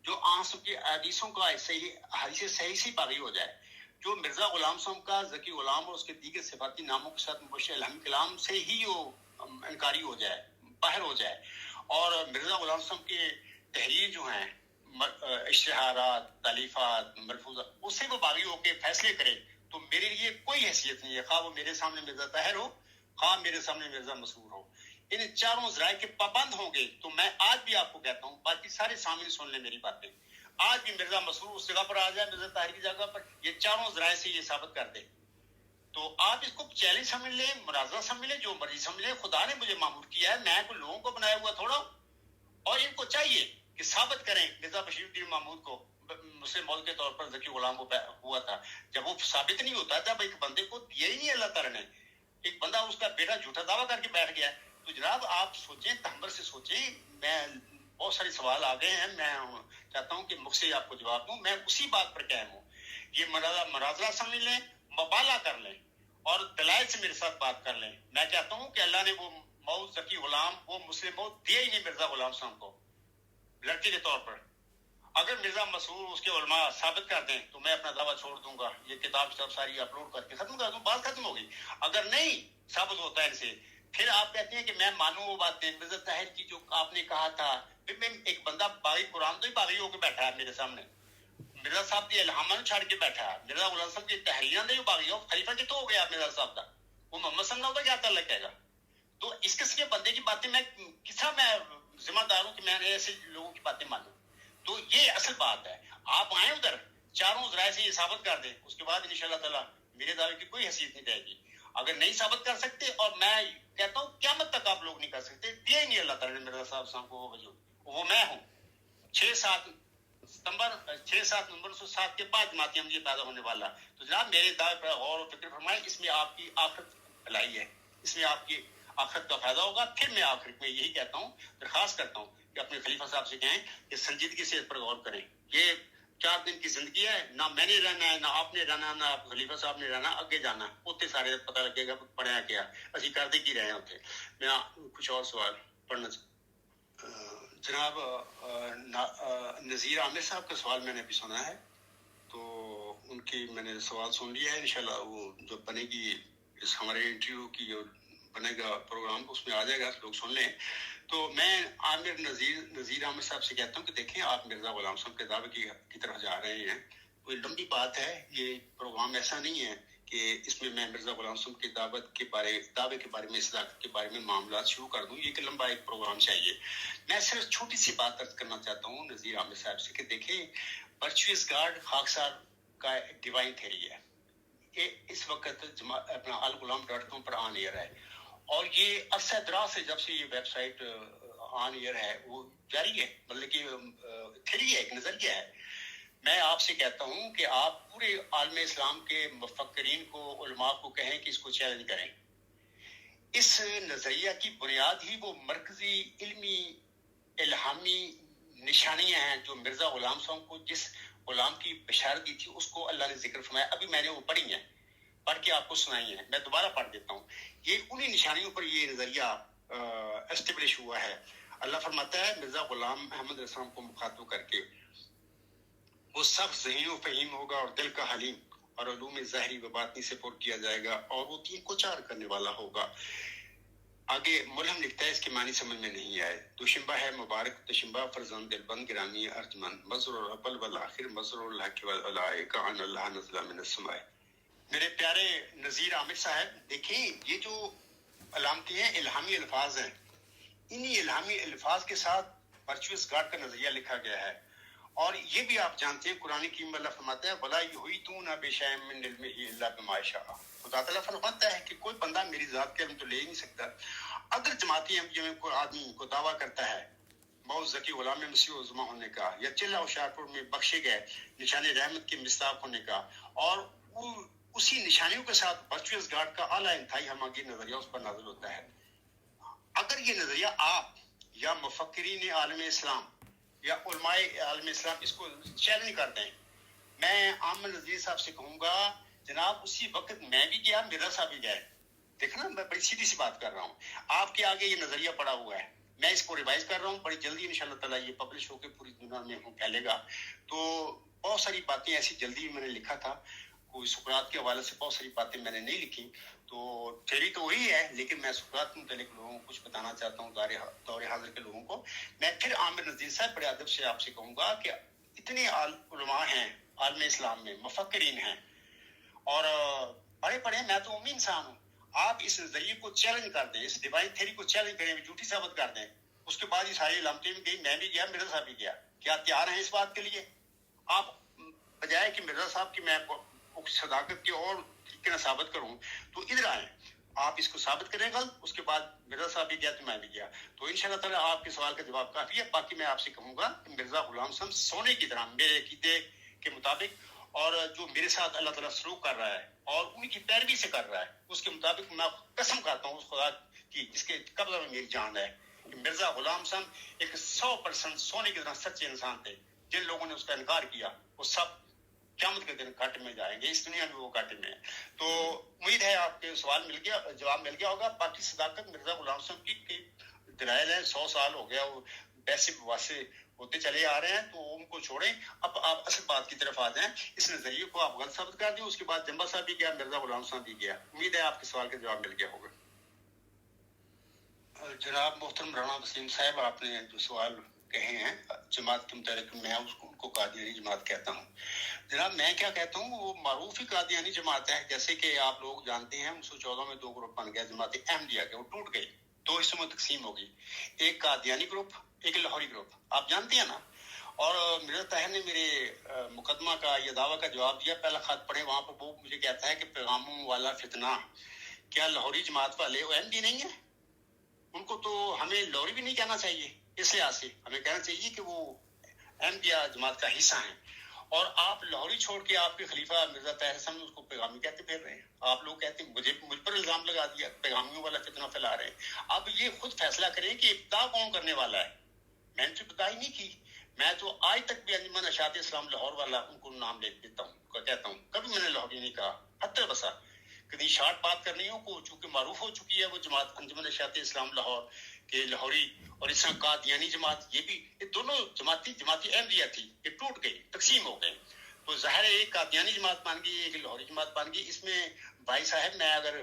جو آنسو کی حدیثوں کا حدیث صحیح سے باغی ہو جائے، جو مرزا غلام صاحب کا ذکی غلام اور اس کے دیگر صفاتی ناموں کے ساتھ مبشر الہم کلام سے ہی وہ انکاری ہو جائے، باہر ہو جائے، اور مرزا غلام صاحب کے تحریر جو ہیں اشتہارات تالیفات ملفوظات اس سے وہ باغی ہو کے فیصلے کرے، تو میرے لیے کوئی حیثیت نہیں ہے، خواہ وہ میرے سامنے مرزا طاہر ہو خواہ میرے سامنے مرزا مسرور ہو. ان چاروں ذرائع کے پابند ہوں گے تو میں آج بھی آپ کو کہتا ہوں، باقی سارے سامنے سن لیں میری باتیں، آج بھی مرزا مسرور اس جگہ پر آ جائے، مرزا طاہر کی جگہ پر، یہ چاروں ذرائع سے یہ ثابت کر دے، تو آپ اس کو چیلنج سمجھ لیں، مناظرہ سمجھ لیں، جو مرضی سمجھ لیں. خدا نے مجھے معمور کیا ہے، میں کوئی لوگوں کو بنایا ہوا تھوڑا، اور ان کو چاہیے کہ ثابت کریں مرزا بشیر الدین محمود کو مسلم مول کے طور پر ذکی غلام ہوا تھا. جب وہ ثابت نہیں ہوتا، جب ایک بندے کو دیا ہی نہیں اللہ تعالیٰ نے، ایک بندہ اس کا بیٹا جھوٹا دعویٰ کر کے بیٹھ گیا، تو جناب آپ سوچیں، تحمل سے سوچیں. میں بہت سارے سوال آ گئے ہیں، میں چاہتا ہوں کہ مجھ سے آپ کو جواب دوں، میں اسی بات پر قائم ہوں. یہ مناظرہ سمجھ لیں، مبالغہ کر لیں اور دلائل سے میرے ساتھ بات کر لیں. میں چاہتا ہوں کہ اللہ نے وہ موت ذکی غلام وہ مسلم موت دیا ہی نہیں مرزا غلام صاحب کو لڑکے کے طور پر. اگر مرزا مسرور اس کے علماء ثابت کر دیں تو میں اپنا دعویٰ چھوڑ دوں گا، یہ کتاب ساری اپلوڈ کر کے ختم کر دوں، بات ختم ہوگی. اگر نہیں ثابت ہوتا ہے ان سے، پھر آپ کہتے ہیں کہ میں مانوں وہ باتیں مرزا طاہر کی جو آپ نے کہا تھا. پھر میں ایک بندہ باغی قرآن تو ہی باغی ہو کے بیٹھا ہے میرے سامنے، مرزا صاحب کی الہامہ چھاڑ کے بیٹھا ہے، مرزا غلام صاحب کی تحریراں نہیں باغی ہو، خلیفہ کے تو ہو گیا مرزا صاحب کا، وہ محمد صلی اللہ علیہ وسلم کا کیا تعلق ہے گا. تو اس قسم کے بندے کی باتیں میں کسا میں ذمہ دار ہوں کہ میں نے ایسے لوگوں کی باتیں مانوں. تو یہ اصل بات ہے. آپ آئیں ادھر، چاروں ذرائع سے یہ ثابت کر دیں، اس کے بعد انشاءاللہ تعالیٰ میرے دعوے کی کوئی حیثیت نہیں رہے گی. اگر نہیں ثابت کر سکتے، اور میں کہتا ہوں قیامت تک آپ لوگ نہیں کر سکتے، دیا ہی نہیں اللہ تعالیٰ نے مرزا صاحب کو وہ وجود، وہ میں ہوں. 6-7 نومبر 1907 کے بعد جماعت احمدیہ پیدا ہونے والا. تو جناب میرے دعوے پر غور و فکر فرمائیں، اس میں آپ کی آخرت بھلائی ہے، اس میں آپ کی آخرت کا فائدہ ہوگا. پھر میں آخر میں یہی کہتا ہوں، درخواست کرتا ہوں کہ اپنے خلیفہ صاحب سے کہیں کہ سنجیدگی سے اس پر غور کریں. یہ 4 دن کی زندگی ہے، نہ میں نے رہنا ہے، نہ آپ نے رہنا، نہ خلیفہ صاحب نے رہنا، اگے جانا اتنے سارے پتہ لگے گا پڑھیا کیا اسی کرتے کی رہے ہیں اتنے. میں کچھ اور سوال پڑھنا جناب نذیر عامر صاحب کا سوال میں نے ابھی سنا ہے، تو ان کی میں نے سوال سن لیا ہے. انشاءاللہ وہ جو بنے گی اس ہمارے انٹرویو کی جو بنے گا پروگرام اس میں آ جائے گا، لوگ سن لیں. تو میں نذیر عامر صاحب سے کہتا ہوں کہ دیکھیں آپ مرزا غلام صاحب کے دعوے کی طرف جا رہے ہیں، کوئی لمبی بات ہے، یہ پروگرام ایسا نہیں ہے کہ اس میں میں مرزا غلام صاحب کی دعوے کے بارے میں صداقت کے بارے میں معاملات شروع کر دوں. یہ ایک لمبا ایک پروگرام چاہیے. میں صرف چھوٹی سی بات عرض کرنا چاہتا ہوں نذیر عامر صاحب سے کہ دیکھیں ورچوئس گاڈ خاکسار کا ڈیوائن تھیری ہے، یہ اس وقت اپنا alghulam.com پر آن ایئر ہے، اور یہ عرصہ دراز سے جب سے یہ ویب سائٹ آن ایئر ہے وہ جاری ہے، مطلب کہ تھیری ہے، ایک نظریہ ہے. میں آپ سے کہتا ہوں کہ آپ پورے عالم اسلام کے مفکرین کو علماء کو کہیں کہ اس کو چیلنج کریں. اس نظریہ کی بنیاد ہی وہ مرکزی علمی الہامی نشانیاں ہیں جو مرزا غلام صاحب کو جس غلام کی بشارت دی تھی اس کو اللہ نے ذکر فرمایا. ابھی میں نے وہ پڑھی ہیں، پڑھ کے آپ کو سنائی ہیں. میں دوبارہ پڑھ دیتا ہوں. یہ انہی نشانیوں پر یہ نظریہ اسٹیبلش ہوا ہے. اللہ فرماتا ہے مرزا غلام احمد علیہ السلام کو مخاطب کر کے وہ سخت ذہین و فہیم ہوگا اور دل کا حلیم اور علوم ظاہری و باطنی سے پر کیا جائے گا اور وہ 3 کو 4 کرنے والا ہوگا. آگے ملہم لکھتا ہے اس کے معنی سمجھ میں نہیں آئے. دوشنبہ ہے مبارک تشنبہ فرزند دلبند گرامی ارجمند مظہر الاول والآخر مظہر الحق والملائکہ ان اللہ نزل من السماء. میرے پیارے نذیر عامر صاحب دیکھیں یہ جو علامتیں ہیں الہامی الفاظ ہیں. انہی الہامی الفاظ کے ساتھ ورچوئس گاڈ کا نظریہ لکھا گیا ہے. اور یہ بھی آپ جانتے ہیں قرآن کریم میں اللہ فرماتا ہے وَلَا يُحِيطُونَ بِشَيْءٍ مِّنْ عِلْمِهِ إِلَّا بِمَا شَاءَ. خدا تعالیٰ فرماتا ہے کہ کوئی بندہ میری ذات کے علم تو لے ہی نہیں سکتا. اگر جماعتی انبیاء میں کوئی آدمی کو دعویٰ کرتا ہے موت ذکی غلام مسیح عظمہ ہونے کا یا چلہ ہوشیارپور میں بخشے گئے نشان رحمت کے مصداق ہونے کا اور اسی نشانیوں کے ساتھ ورچوئس گاڈ کا اعلیٰ انتہائی ہماگیر نظریہ اس پر نازل ہوتا ہے. اگر یہ نظریہ آپ یا مفکرین عالم اسلام یا علماء عالم اسلام اس کو چیلنج کر دیں, میں عامر نذیر صاحب سے کہوں گا جناب اسی وقت میں بھی گیا مرزا صاحب بھی گئے. دیکھنا میں بڑی سیدھی سی بات کر رہا ہوں. آپ کے آگے یہ نظریہ پڑا ہوا ہے, میں اس کو ریوائز کر رہا ہوں. بڑی جلدی انشاءاللہ تعالیٰ یہ پبلش ہو کے پوری دنیا میں پھیلے گا. تو بہت ساری باتیں ایسی جلدی میں نے لکھا تھا, کوئی سقراط کے حوالے سے بہت ساری باتیں میں نے نہیں لکھی. تو تھیوری تو وہی ہے لیکن میں سقراط کے متعلق لوگوں کو کچھ بتانا چاہتا ہوں, دور حاضر کے لوگوں کو. میں پھر عامر نذیر صاحب بڑے ادب سے آپ سے کہوں گا کہ اتنے علماء ہیں عالم اسلام میں, مفکرین ہیں اور بڑے پڑھے, میں تو عمومی انسان ہوں. آپ اس نظریے کو چیلنج کر دیں, اس ڈیوائن تھیوری کو چیلنج کریں, جھوٹی ثابت کر دیں. اس کے بعد یہ ساری علامتیں بھی گئی, میں بھی گیا, مرزا صاحب بھی گیا. کیا تیار ہیں اس بات کے لیے؟ آپ بجائے کہ مرزا صاحب کی میں صداقت کی اور طریقے سے ثابت کروں تو ادھر آئیں, آپ اس کو ثابت کریں غلط, اس کے بعد مرزا صاحب بھی گیا تو میں بھی گیا. تو انشاءاللہ تعالیٰ آپ کے سوال کا جواب کافی ہے. باقی میں آپ سے کہوں گا کہ مرزا غلام صاحب سونے کی طرح میرے عقیدے کے مطابق اور جو میرے ساتھ اللہ تعالیٰ سلوک کر رہا ہے اور ان کی پیروی سے کر رہا ہے اس کے مطابق میں قسم کھاتا ہوں اس خدا کی جس کے قبضہ میں میری جان ہے کہ مرزا غلام صاحب ایک 100% سونے کی طرح سچے انسان تھے. جن لوگوں نے اس کا انکار کیا وہ سب قیامت کے دن گھاٹے میں جائیں گے, اس دنیا میں وہ گھاٹے میں ہیں. تو امید ہے آپ کے سوال مل گیا, جواب مل گیا ہوگا. باقی صداقت مرزا غلام صاحب کی دلائل ہے, 100 سال ہو گیا وہ ویسے واسے ہوتے چلے آ رہے ہیں, تو ان کو چھوڑیں. اب آپ اصل بات کی طرف آ جائیں. اس نظریے کو آپ غلط ثابت کر دیں. اس کے بعد جمبا صاحب بھی گیا, مرزا غلام صاحب بھی گیا. امید ہے آپ کے سوال کا جواب مل گیا ہوگا. جناب محترم رانا وسیم صاحب, آپ نے جو سوال کہے ہیں جماعت کے متعلق, میں ان کو قادیانی جماعت کہتا ہوں. جناب میں کیا کہتا ہوں, وہ معروف ہی قادیانی جماعت ہے. جیسے کہ آپ لوگ جانتے ہیں 1914 میں 2 گروپ بن گیا جماعت احمدیہ کے, وہ ٹوٹ گئی, 2 حصوں میں تقسیم ہو گئی. ایک قادیانی گروپ, ایک لاہوری گروپ, آپ جانتے ہیں نا. اور مرزا طاہر نے میرے مقدمہ کا یا دعویٰ کا جواب دیا, پہلا خط پڑھے, وہاں پر وہ مجھے کہتا ہے کہ پیغاموں والا فتنہ, کیا لاہوری جماعت والے وہ احمدی نہیں ہیں؟ ان کو تو ہمیں لاہوری بھی نہیں کہنا چاہیے. اس لحاظ سے ہمیں کہنا چاہیے کہ وہ احمدیہ جماعت کا حصہ ہیں. اور آپ لاہوری چھوڑ کے آپ کے خلیفہ مرزا طاہر صاحب اس کو پیغامی کہتے پھر رہے ہیں. آپ لوگ کہتے ہیں مجھ پر الزام لگا دیا, پیغامیوں والا فتنہ پھیلا رہے ہیں. اب یہ خود فیصلہ کریں کہ ابتدا کون کرنے والا ہے. میں نے تو ابتدا ہی نہیں کی. میں تو آج تک بھی انجمن اشاعت اسلام لاہور والا ان کو نام لے دیتا ہوں, کہتا ہوں. کبھی میں نے لاہوری نہیں کہا, حتی بسا کبھی شارٹ بات کرنی ہو کو, چونکہ معروف ہو چکی ہے وہ جماعت انجمن اشاعت اسلام لاہور کے لاہوری, اور اس طرح قادیانی جماعت, یہ بھی یہ دونوں جماعتی احمدیہ تھی, یہ ٹوٹ گئی, تقسیم ہو گئے. تو ظاہر ہے ایک قادیانی جماعت بن گئی, ایک لاہوری جماعت بن گئی. اس میں بھائی صاحب میں اگر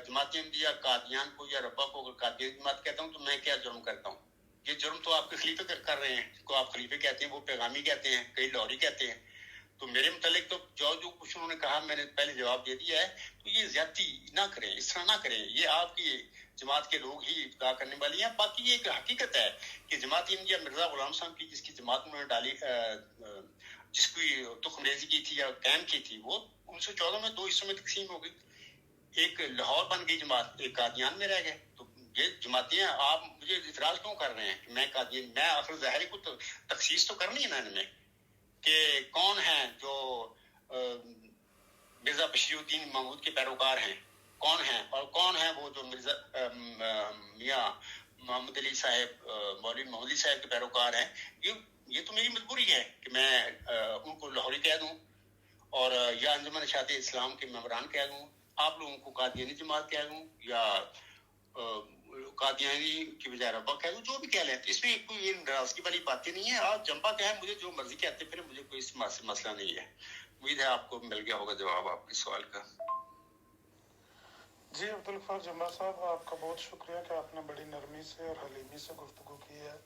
جماعتی احمدیہ قادیان کو یا ربا کو اگر قادیانی جماعت کہتا ہوں تو میں کیا جرم کرتا ہوں؟ یہ جرم تو آپ کے خلیفے کر رہے ہیں, کو آپ خلیفے کہتے ہیں, وہ پیغامی کہتے ہیں, کئی لاہوری کہتے ہیں. تو میرے متعلق تو جو کچھ انہوں نے کہا میں نے پہلے جواب دے دیا ہے. تو یہ زیادتی نہ کریں, اس طرح نہ کریں, یہ آپ کی جماعت کے لوگ ہی ابتدا کرنے والی ہیں. باقی یہ ایک حقیقت ہے کہ جماعت احمدیہ مرزا غلام صاحب کی جس کی جماعت انہوں نے ڈالی, جس کی تخم ریزی کی تھی یا قائم کی تھی, وہ 1914 میں 2 حصوں میں تقسیم ہو گئی. ایک لاہور بن گئی جماعت, ایک قادیان میں رہ گئے. تو یہ جماعتیں آپ مجھے اعتراض کیوں کر رہے ہیں کہ میں قادیان, میں آخر ظاہر کو تخصیص تو کرنی ہے نا ان میں کہ کون ہیں جو مرزا بشیر الدین محمود کے پیروکار ہیں, کون ہیں, اور کون ہیں وہ جو مرزا میاں محمد علی صاحب, مولوی محمد علی صاحب کے پیروکار ہیں. یہ تو میری مجبوری ہے کہ میں ان کو لاہوری کہہ دوں اور یا انجمن اشاعت اسلام کے ممبران کہہ لوں، آپ لوگوں کو قادیانی جماعت کہہ لوں، یا قادیانی کی بجائے ربا کہہ لوں، جو بھی کہہ لیں، اس میں کوئی ناراضگی والی باتیں نہیں ہے. آپ جمبا کہیں، مجھے جو مرضی کہتے پھر مجھے کوئی اس مسئلہ نہیں ہے. امید ہے آپ کو مل گیا ہوگا جواب آپ کے سوال کا. جی عبدالغفار جمبا صاحب، آپ کا بہت شکریہ کہ آپ نے بڑی نرمی سے اور حلیمی سے گفتگو کی ہے.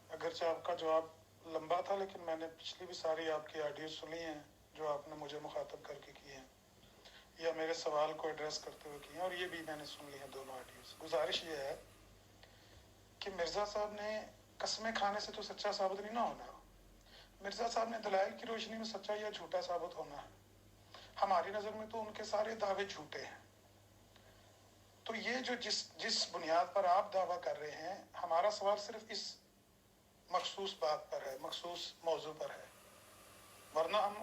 اگرچہ آپ کا جواب لمبا تھا، لیکن میں نے پچھلی بھی ساری آپ کی آڈیو سنی ہیں جو آپ نے مجھے مخاطب کر کے کی ہیں یا میرے سوال کو ایڈریس کرتے ہوئے کی ہیں، اور یہ بھی میں نے سن لی ہیں دونوں آڈیوز. گزارش یہ ہے کہ مرزا صاحب نے قسمیں کھانے سے تو سچا ثابت نہیں نہ ہونا. مرزا صاحب نے دلائل کی روشنی میں سچا یا جھوٹا ثابت ہونا ہے. ہماری نظر میں تو ان کے سارے دعوے جھوٹے ہیں. تو یہ جو جس بنیاد پر آپ دعویٰ کر رہے ہیں، ہمارا سوال صرف اس مخصوص بات پر ہے، مخصوص موضوع پر ہے. ورنہ ہم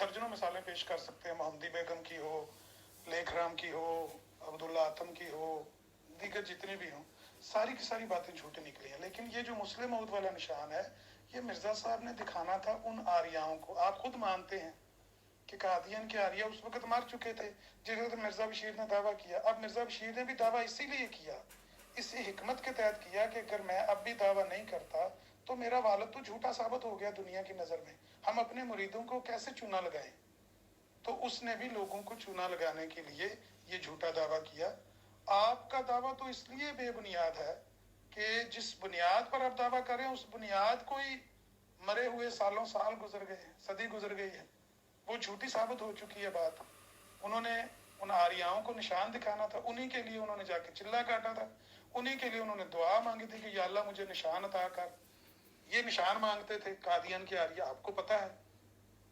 درجنوں مثالیں پیش کر سکتے ہیں، محمدی بیگم کی ہو، لیکھ رام کی ہو، عبداللہ آتم کی ہو، دیگر جتنے بھی ہوں، ساری کی ساری باتیں جھوٹی نکلی ہیں. لیکن یہ جو مسلم عود والا نشان ہے، یہ مرزا صاحب نے دکھانا تھا ان آریاؤں کو. آپ خود مانتے ہیں کہ قادیان کے آریہ اس وقت مر چکے تھے جس وقت مرزا بشیر نے دعویٰ کیا. اب مرزا بشیر نے بھی دعویٰ اسی لیے کیا، اسی حکمت کے تحت کیا کہ اگر میں اب بھی دعویٰ نہیں کرتا تو میرا والد تو جھوٹا ثابت ہو گیا دنیا کی نظر میں، ہم اپنے مریدوں کو کیسے چونا لگائیں. تو اس نے بھی لوگوں کو چونا لگانے کے لیے یہ جھوٹا دعویٰ کیا. آپ کا دعویٰ تو اس لیے بے بنیاد ہے کہ جس بنیاد پر آپ دعویٰ کریں اس بنیاد کو ہی مرے ہوئے سالوں سال گزر گئے ہیں، صدی گزر گئی ہے، وہ جھوٹی ثابت ہو چکی ہے بات. انہوں نے ان آریاؤں کو نشان دکھانا تھا، انہی کے لیے انہوں نے جا کے چلا کاٹا تھا، انہی کے لیے انہوں نے دعا مانگی تھی کہ یا اللہ مجھے نشان عطا کر. یہ نشان مانگتے تھے قادیان کے آریہ، آپ کو پتہ ہے.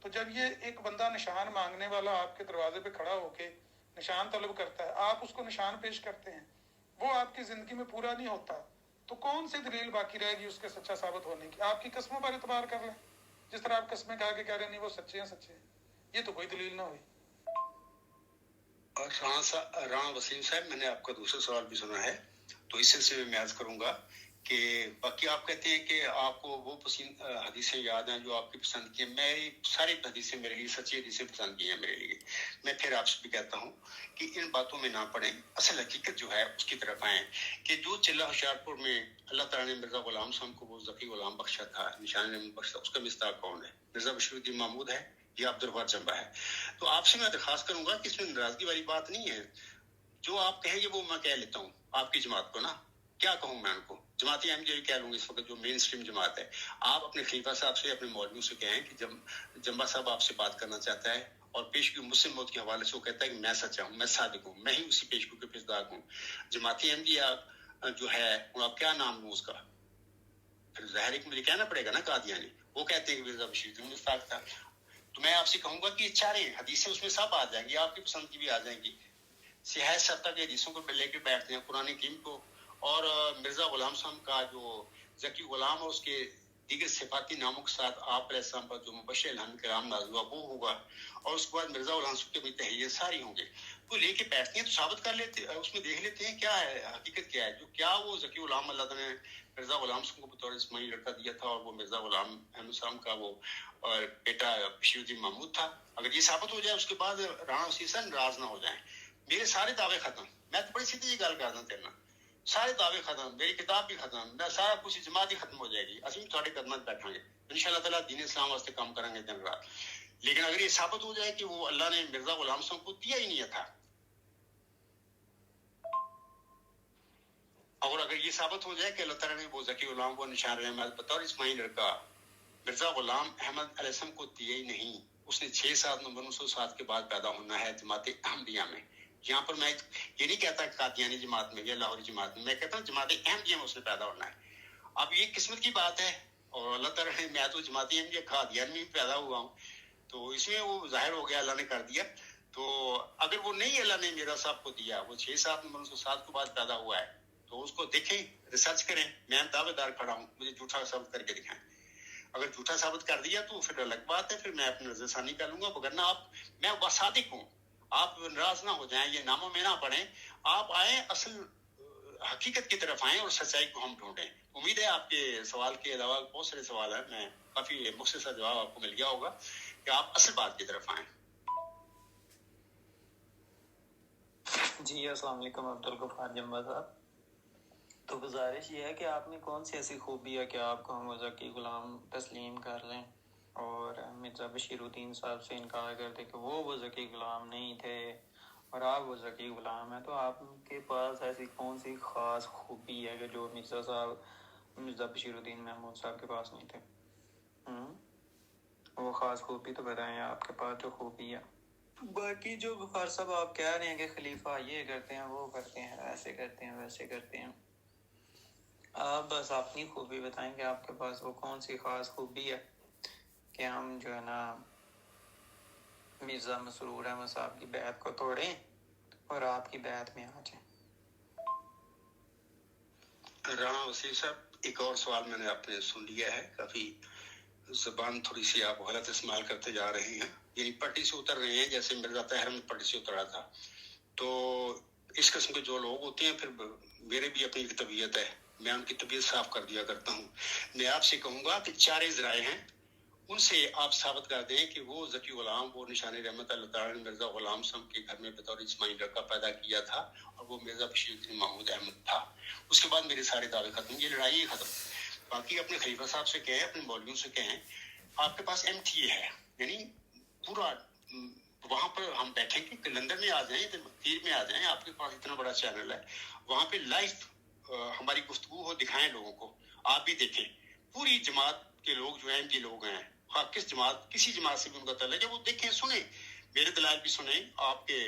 تو جب یہ ایک بندہ نشان مانگنے والا آپ کے دروازے پہ کھڑا ہو کے نشان طلب کرتا ہے، آپ اس کو نشان پیش کرتے ہیں، وہ آپ کی زندگی میں پورا نہیں ہوتا، تو کون سی دلیل باقی رہے گی اس کے سچا ثابت ہونے کی؟ آپ کی قسموں پر اعتبار کر لیں، جس طرح آپ قسمیں کھا کے کہہ رہے ہیں نہیں وہ سچے ہیں سچے ہیں. یہ تو کوئی دلیل نہ ہوئی. اور رانا وسیم صاحب، میں نے آپ کا دوسرا سوال بھی سنا ہے، تو اس سلسلے میں عرض کروں گا کہ باقی آپ کہتے ہیں کہ آپ کو وہ حدیثیں یاد ہیں جو آپ کی پسند کی ہیں. میری ساری حدیثیں میرے لیے سچی حدیثیں پسند کی ہیں میرے لیے. میں پھر آپ سے بھی کہتا ہوں کہ ان باتوں میں نہ پڑیں، اصل حقیقت جو ہے اس کی طرف آئیں کہ جو چلہ ہوشیارپور میں اللہ تعالیٰ نے مرزا غلام صاحب کو وہ ذکی غلام بخشا تھا، نشان نعمت بخشا، اس کا مصداق کون ہے؟ مرزا بشیر الدین محمود ہے یا عبدالغفار جمبا ہے؟ تو آپ سے میں درخواست کروں گا کہ اس میں ناراضگی والی بات نہیں ہے. جو آپ کہیں گے وہ میں کہہ لیتا ہوں آپ کی جماعت کو. نا کیا کہوں میں ان کو؟ جماعت احمدیہ کہہ لوں گی اس وقت جو مین اسٹریم جماعت ہے. آپ اپنے خلیفہ صاحب سے، اپنے مولویوں سے کہیں کہ جب جمبا صاحب آپ سے بات کرنا چاہتا ہے اور پیشگی مسلم موت کے حوالے سے وہ کہتا ہے کہ میں سچا ہوں، میں صادق ہوں، میں ہی اسی پیشگی کے پسداق ہوں. جماعت احمدیہ جو ہے آپ کیا نام لوں اس کا؟ پھر ظاہر ہے کہ مجھے کہنا پڑے گا نا قادیانی. وہ کہتے ہیں کہ مرزا بشیر مستاق تھا. تو میں آپ سے کہوں گا کہ یہ چارے حدیثیں اس میں سب آ جائیں گی، آپ کی پسند کی بھی آ جائیں گی. سیاحت ستہ کے حدیثوں کو لے کے بیٹھتے ہیں، قرآن کریم کو، اور مرزا غلام صاحب کا جو ذکی غلام اور اس کے دیگر صفاتی ناموں کے ساتھ آپ علیہ السلام پر جو مبشر الہام کرام نازل ہوا وہ ہوگا، اور اس کے بعد مرزا غلام صاحب کے بھی تحریر ساری ہوں گے. تو لے کے بیٹھتے ہیں تو ثابت کر لیتے، اس میں دیکھ لیتے ہیں کیا ہے حقیقت، کیا ہے جو کیا وہ ذکی غلام اللہ تعالیٰ نے مرزا غلام صاحب کو بطور اسماعیلی لڑکا دیا تھا، اور وہ مرزا غلام احمد السلام کا وہ بیٹا بشیر الدین محمود تھا. اگر یہ ثابت ہو جائے اس کے بعد رانا وسیم صاحب ناراض نہ ہو جائیں. میرے سارے دعوے ختم. میں تو بڑی سیدھی یہ گل کرنا تیرنا، سارے دعوے ختم، میری کتاب بھی ختم، میں سارا کچھ جماعت ہی ختم ہو جائے گی. اصل تھوڑے قدمت بیٹھیں گے ان شاء اللہ تعالیٰ، دین اسلام واسطے کام کریں گے دن رات. لیکن اگر یہ ثابت ہو جائے کہ وہ اللہ نے مرزا غلام صاحب کو دیا ہی نہیں تھا، اور اگر یہ ثابت ہو جائے کہ اللہ تعالیٰ نے وہ ذکی غلام کو نشان رحمت بطور اسماعیل لڑکا مرزا غلام احمد علیہ السلام کو دیا ہی نہیں، اس نے 6/7 نومبر 1907 کے بعد پیدا ہونا ہے جماعت احمدیہ میں. یہاں پر میں یہ نہیں کہتا کہ قادیانی جماعت میں یا لاہوری جماعت میں کہتا ہوں جماعت احمدیہ میں اس نے پیدا ہونا ہے. اب یہ قسمت کی بات ہے، اور اللہ تعالیٰ نے، میں تو جماعت احمدیہ قادیان میں پیدا ہوا ہوں، تو اس میں وہ ظاہر ہو گیا، اللہ نے کر دیا. تو اگر وہ نہیں اللہ نے میرا صاحب کو دیا، وہ 6/7 نومبر 1907 کے بعد پیدا ہوا ہے، تو اس کو دیکھیں، ریسرچ کریں. میں دعوے دار کھڑا ہوں، مجھے جھوٹا ثابت کر کے دکھائیں. اگر جھوٹا ثابت کر دیا تو پھر الگ بات ہے، پھر میں اپنی نظر ثانی کر لوں گا. وگرنہ میں صادق ہوں، آپ ناراض نہ ہو جائیں، یہ ناموں میں نہ پڑھیں، آپ آئیں اصل حقیقت کی طرف آئیں اور سچائی کو ہم ڈھونڈیں. امید ہے آپ کے سوال کے علاوہ بہت سارے سوال ہیں، میں کافی مختصر جواب آپ کو مل گیا ہوگا کہ آپ اصل بات کی طرف آئیں. جی السلام علیکم عبدالغفار جمبا صاحب. تو گزارش یہ ہے کہ آپ میں کون سی ایسی خوبی ہے کہ آپ کو ہم ذکی غلام تسلیم کر لیں اور مرزا بشیر الدین صاحب سے انکار کر دیں کہ وہ ذکی غلام نہیں تھے اور آپ وہ ذکی غلام ہیں. تو آپ کے پاس ایسی کون سی خاص خوبی ہے کہ جو مرزا بشیر الدین محمود صاحب کے پاس نہیں تھے؟ وہ خاص خوبی تو بتائیں آپ کے پاس جو خوبی ہے. باقی جو غفار صاحب آپ کہہ رہے ہیں کہ خلیفہ یہ کرتے ہیں وہ کرتے ہیں ایسے کرتے ہیں ویسے کرتے ہیں، آپ بس اپنی خوبی بتائیں کہ آپ کے پاس وہ کون سی خاص خوبی ہے کہ ہم جو ہے نا مرزا مسرور احمد صاحب کی بیعت کو توڑیں اور آپ کی بیعت میں آ جائیں. رانا وسیم صاحب، ایک اور سوال میں نے آپ نے سن لیا ہے. کافی زبان تھوڑی سی آپ غلط استعمال کرتے جا رہے ہیں، یعنی پٹی سے اتر رہے ہیں جیسے مرزا طاہر احمد پٹی سے اترا تھا. تو اس قسم کے جو لوگ ہوتے ہیں، پھر میرے بھی اپنی ایک طبیعت ہے، میں ان کی طبیعت صاف کر دیا کرتا ہوں. میں آپ سے کہوں گا کہ 4 ذرائع ہیں، ان سے آپ ثابت کر دیں کہ وہ ذکی غلام، وہ نشان رحمت اللہ تعالیٰ نے مرزا غلام صاحب کے گھر میں بطور اسماعیل رقہ پیدا کیا تھا اور وہ مرزا بشیر الدین محمود احمد تھا. اس کے بعد میرے سارے دعوے ختم، یہ لڑائی ختم. باقی اپنے خلیفہ صاحب سے کہیں، اپنے مولویوں سے کہیں، آپ کے پاس MTA ہے، یعنی پورا وہاں پر ہم بیٹھیں گے کہ لندن میں آ جائیں، تیر میں آ جائیں، آپ کے پاس اتنا بڑا چینل ہے، وہاں پہ لائیو ہماری گفتگو ہو، دکھائیں لوگوں کو، آپ بھی دیکھیں. پوری جماعت کے لوگ جو ہیں، لوگ ہیں، کس جماعت، کسی جماعت سے بھی ان کا تعلق ہے، وہ دیکھیں، سنیں، میرے دلائل بھی سنیں، آپ کے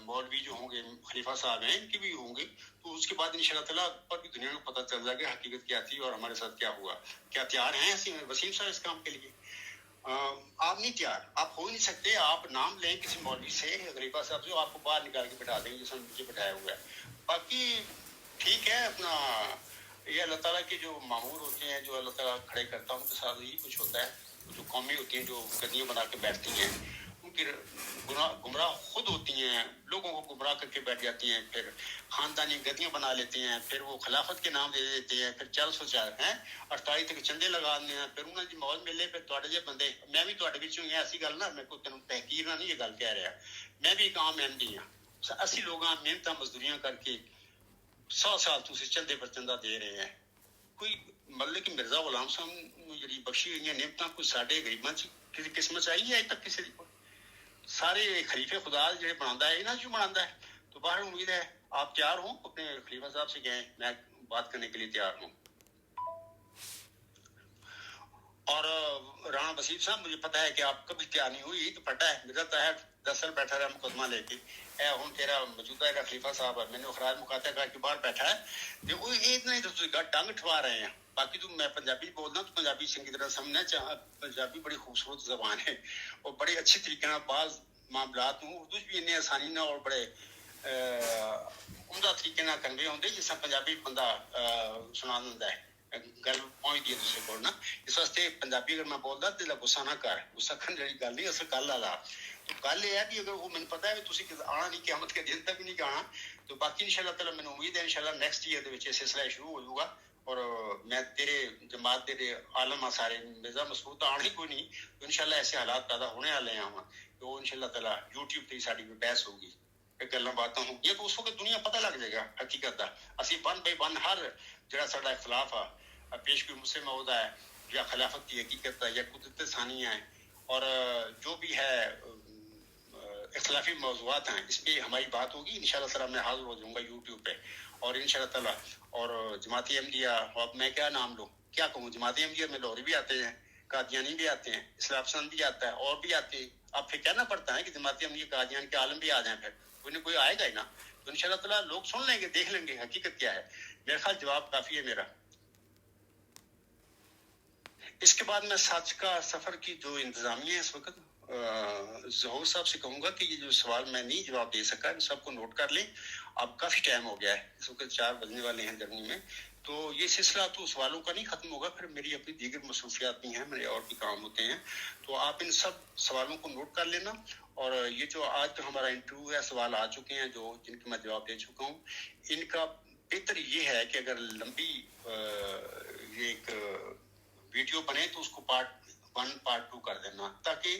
مولوی جو ہوں گے، خلیفہ صاحب ہیں، ان کے بھی ہوں گے. تو اس کے بعد انشاءاللہ تعالیٰ پر بھی دنیا کو پتہ چل جائے گا حقیقت کیا تھی اور ہمارے ساتھ کیا ہوا. کیا تیار ہیں وسیم صاحب اس کام کے لیے؟ آپ نہیں تیار، آپ ہو ہی نہیں سکتے. آپ نام لیں کسی مولوی سے، خلیفہ صاحب سے، آپ کو باہر نکال کے بٹھا دیں گے جیسا مجھے بٹھایا ہوا ہے. باقی ٹھیک ہے، اپنا یہ اللہ تعالیٰ کے جو معمور ہوتے ہیں، جو اللہ تعالیٰ کھڑے کرتا ہے، ان کے ساتھ یہی کچھ ہوتا ہے. جو قومیں ہوتی ہیں جو گدیاں بنا کے بیٹھتی ہیں، ان کی گمراہ خود ہوتی ہیں، لوگوں کو گمراہ کر کے بیٹھ جاتی ہیں، پھر خاندانی گدیاں بنا لیتے ہیں، پھر وہ خلافت کے نام دے دیتے ہیں، پھر 404 ہیں 48 تک چندے لگا دیں ہیں، پھر انہیں جی موت ملے، پھر تواڈے جے بندے، میں بھی تواڈے وچوں ہی ہاں. ایسی گل نہ، میں کوئی تینوں تحقیر نہ نہیں یہ گل کہہ رہا، میں بھی ایک عام MD ہاں. اسی لوگ محنتاں مزدوریاں کر کے 100 سال تسی چندے پر چندہ دے رہے ہیں. کوئی مطلب کہ مرزا غلام صاحب جڑی بخشی ہوئی نعمتاں کوئی ساڈے غریباں چ کسی قسمت آئی ہے اج تک کسی کو؟ سارے خلیفے خدا جڑے بناتا ہے انہاں جو بناتا ہے. تو باہر امید ہے آپ تیار ہوں، اپنے خلیفہ صاحب سے کہیں میں بات کرنے کے لیے تیار ہوں. اور رانا وسیم صاحب، مجھے پتا ہے کہ آپ کبھی تیار نہیں ہوئی، تو پتا ہے مرزا طاہر 10 سال بیٹھا رہا مقدمہ لے کے، اے ہن تیرا موجودہ ہے خلیفہ صاحب ہے، میں نے اخراج مقاطع کر کے باہر بیٹھا ہے، تے وہ اتنا ہی تو ڈنگ ٹھوا رہے ہیں. باقی تو میں پنجابی بولنا تو پنجابی چنگی طرح سمجھنا چاہا. پنجابی بڑی خوبصورت زبان ہے اور بڑے اچھے طریقے سے بعض معاملات ہوں اردو بھی اتنے آسانی نہ اور بڑے عمدہ طریقے نہ کنوے ہوندے جس طرح پنجابی بندہ سنا دیندا ہے، گل پہنچتی ہے دوسرے کو نا. اس واسطے پنجابی اگر میں بولدا تے غصہ نہ کر، غصہ کرن والی گل نہیں، اصل گل والا. تو گل یہ ہے کہ اگر وہ مجھے پتا ہے کہ تسی آنا نہیں، قیامت کے دن تک بھی نہیں آنا. تو باقی انشاءاللہ تعالی میں امید ہے انشاءاللہ نیکسٹ ایئر دے وچ یہ سلسلہ شروع ہو جائے گا. اور میں تیرے جماعت تیرے عالم سارے مرزا مسعود تو آنا ہی کوئی نہیں. تو انشاءاللہ ایسے حالات پیدا ہونے والے ہیں کہ وہ انشاءاللہ تعالی YouTube تے ساری بحث ہوگی، گلاں باتاں ہوں گی، تو اس وقت دنیا پتہ لگ جائے گا حقیقت دا. اسی بن بے بن ہر جڑا ساڈا اختلاف ہے پیش کوئی مسلم عہدہ ہے یا خلافت کی حقیقت ہے یا قدرت ثانیہ ہے اور جو بھی ہے اختلافی موضوعات ہیں، اس پہ ہماری بات ہوگی انشاءاللہ تعالی. میں حاضر ہو جاؤں گا YouTube پہ اور انشاءاللہ تعالی. اور جماعت احمدیہ، اب میں کیا نام لوں، کیا کہوں، جماعت احمدیہ میں لاہوری بھی آتے ہیں، قادیانی بھی آتے ہیں، اسلام پسند بھی آتا ہے اور بھی آتے ہیں. اب پھر کہنا پڑتا ہے کہ جماعت احمدیہ قادیان کے عالم بھی آ جائیں، پھر کوئی نہ کوئی آئے گا ہی نا. تو انشاءاللہ تعالی لوگ سن لیں گے، دیکھ لیں گے حقیقت کیا ہے. میرے خیال جواب کافی ہے میرا. اس کے بعد میں سچ کا سفر کی جو انتظامیہ ہے اس وقت ظہور صاحب سے کہوں گا کہ یہ جو سوال میں نہیں جواب دے سکا، سب کو نوٹ کر لیں. اب کافی ٹائم ہو گیا ہے، اس وقت 4 بجنے والے ہیں جرمنی میں. تو یہ سلسلہ تو سوالوں کا نہیں ختم ہوگا، پھر میری اپنی دیگر مصروفیات بھی ہیں، میرے اور بھی کام ہوتے ہیں. تو آپ ان سب سوالوں کو نوٹ کر لینا. اور یہ جو آج کا ہمارا انٹرویو ہے، سوال آ چکے ہیں جو جن کے میں جواب دے چکا ہوں. ان کا بہتر یہ ہے کہ اگر لمبی یہ ایک ویڈیو بنے تو اس کو پارٹ 1 پارٹ 2 کر دینا، تاکہ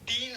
3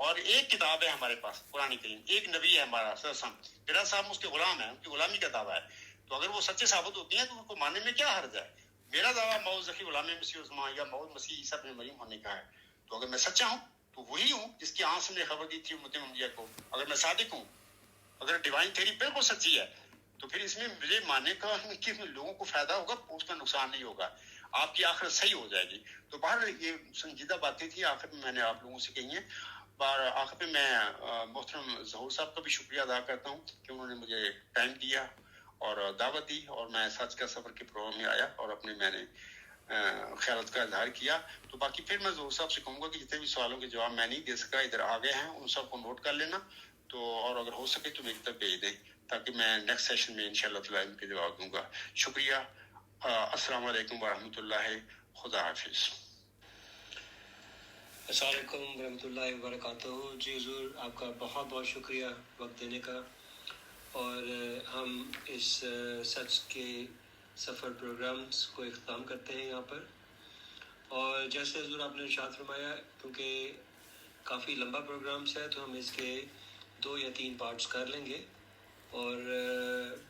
اور ایک کتاب ہے ہمارے پاس قرآن کریم, ایک نبی ہے ہمارا میرا صاحب اس کے غلام ہیں, ان کی غلامی کا دعویٰ ہے. تو اگر وہ سچے ثابت ہوتی ہیں تو ان کو ماننے میں کیا حرج ہے؟ میرا دعویٰ موعود ذکی غلام مسیح عثمان یا موعود مسیح عیسیٰ ابن مریم ہونے کا ہے. تو اگر میں سچا ہوں تو وہی ہوں جس کی آنکھ سے نے خبر دی تھی امت محمدیہ کو. اگر میں صادق ہوں, اگر ڈیوائن تھیوری بالکل سچی ہے, تو پھر اس میں مجھے ماننے کا کہ لوگوں کو فائدہ ہوگا, اس کا نقصان نہیں ہوگا, آپ کی آخرت صحیح ہو جائے گی. تو باہر یہ سنجیدہ باتیں تھیں آخر میں نے آپ لوگوں سے کہی ہیں. آخر پہ میں محترم ظہور صاحب کا بھی شکریہ ادا کرتا ہوں کہ انہوں نے مجھے ٹائم دیا اور دعوت دی, اور میں سچ کا سفر کے پروگرام میں آیا اور میں نے خیالات کا اظہار کیا. تو باقی پھر میں ظہور صاحب سے کہوں گا کہ جتنے بھی سوالوں کے جواب میں نہیں دے سکا ادھر آ گئے ہیں, ان سب کو نوٹ کر لینا. تو اور اگر ہو سکے تو میری طرف بھیج دیں تاکہ میں نیکسٹ سیشن میں انشاءاللہ تعالیٰ ان کے جواب دوں گا. شکریہ. السلام علیکم ورحمۃ اللہ. خدا حافظ. السلام علیکم ورحمۃ اللہ وبرکاتہ. جی حضور آپ کا بہت بہت شکریہ وقت دینے کا. اور ہم اس سچ کے سفر پروگرامز کو اختتام کرتے ہیں یہاں پر. اور جیسے حضور آپ نے ارشاد فرمایا, کیونکہ کافی لمبا پروگرامز ہے تو ہم اس کے 2 یا 3 پارٹس کر لیں گے, اور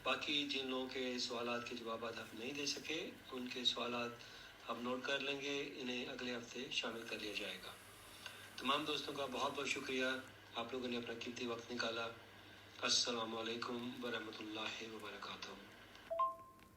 باقی جن لوگوں کے سوالات کے جوابات ہم نہیں دے سکے ان کے سوالات ہم نوٹ کر لیں گے, انہیں اگلے ہفتے شامل کر لیا جائے گا. تمام دوستوں کا بہت بہت شکریہ, آپ لوگوں نے اپنا قیمتی وقت نکالا. السلام علیکم ورحمۃ اللہ وبرکاتہ.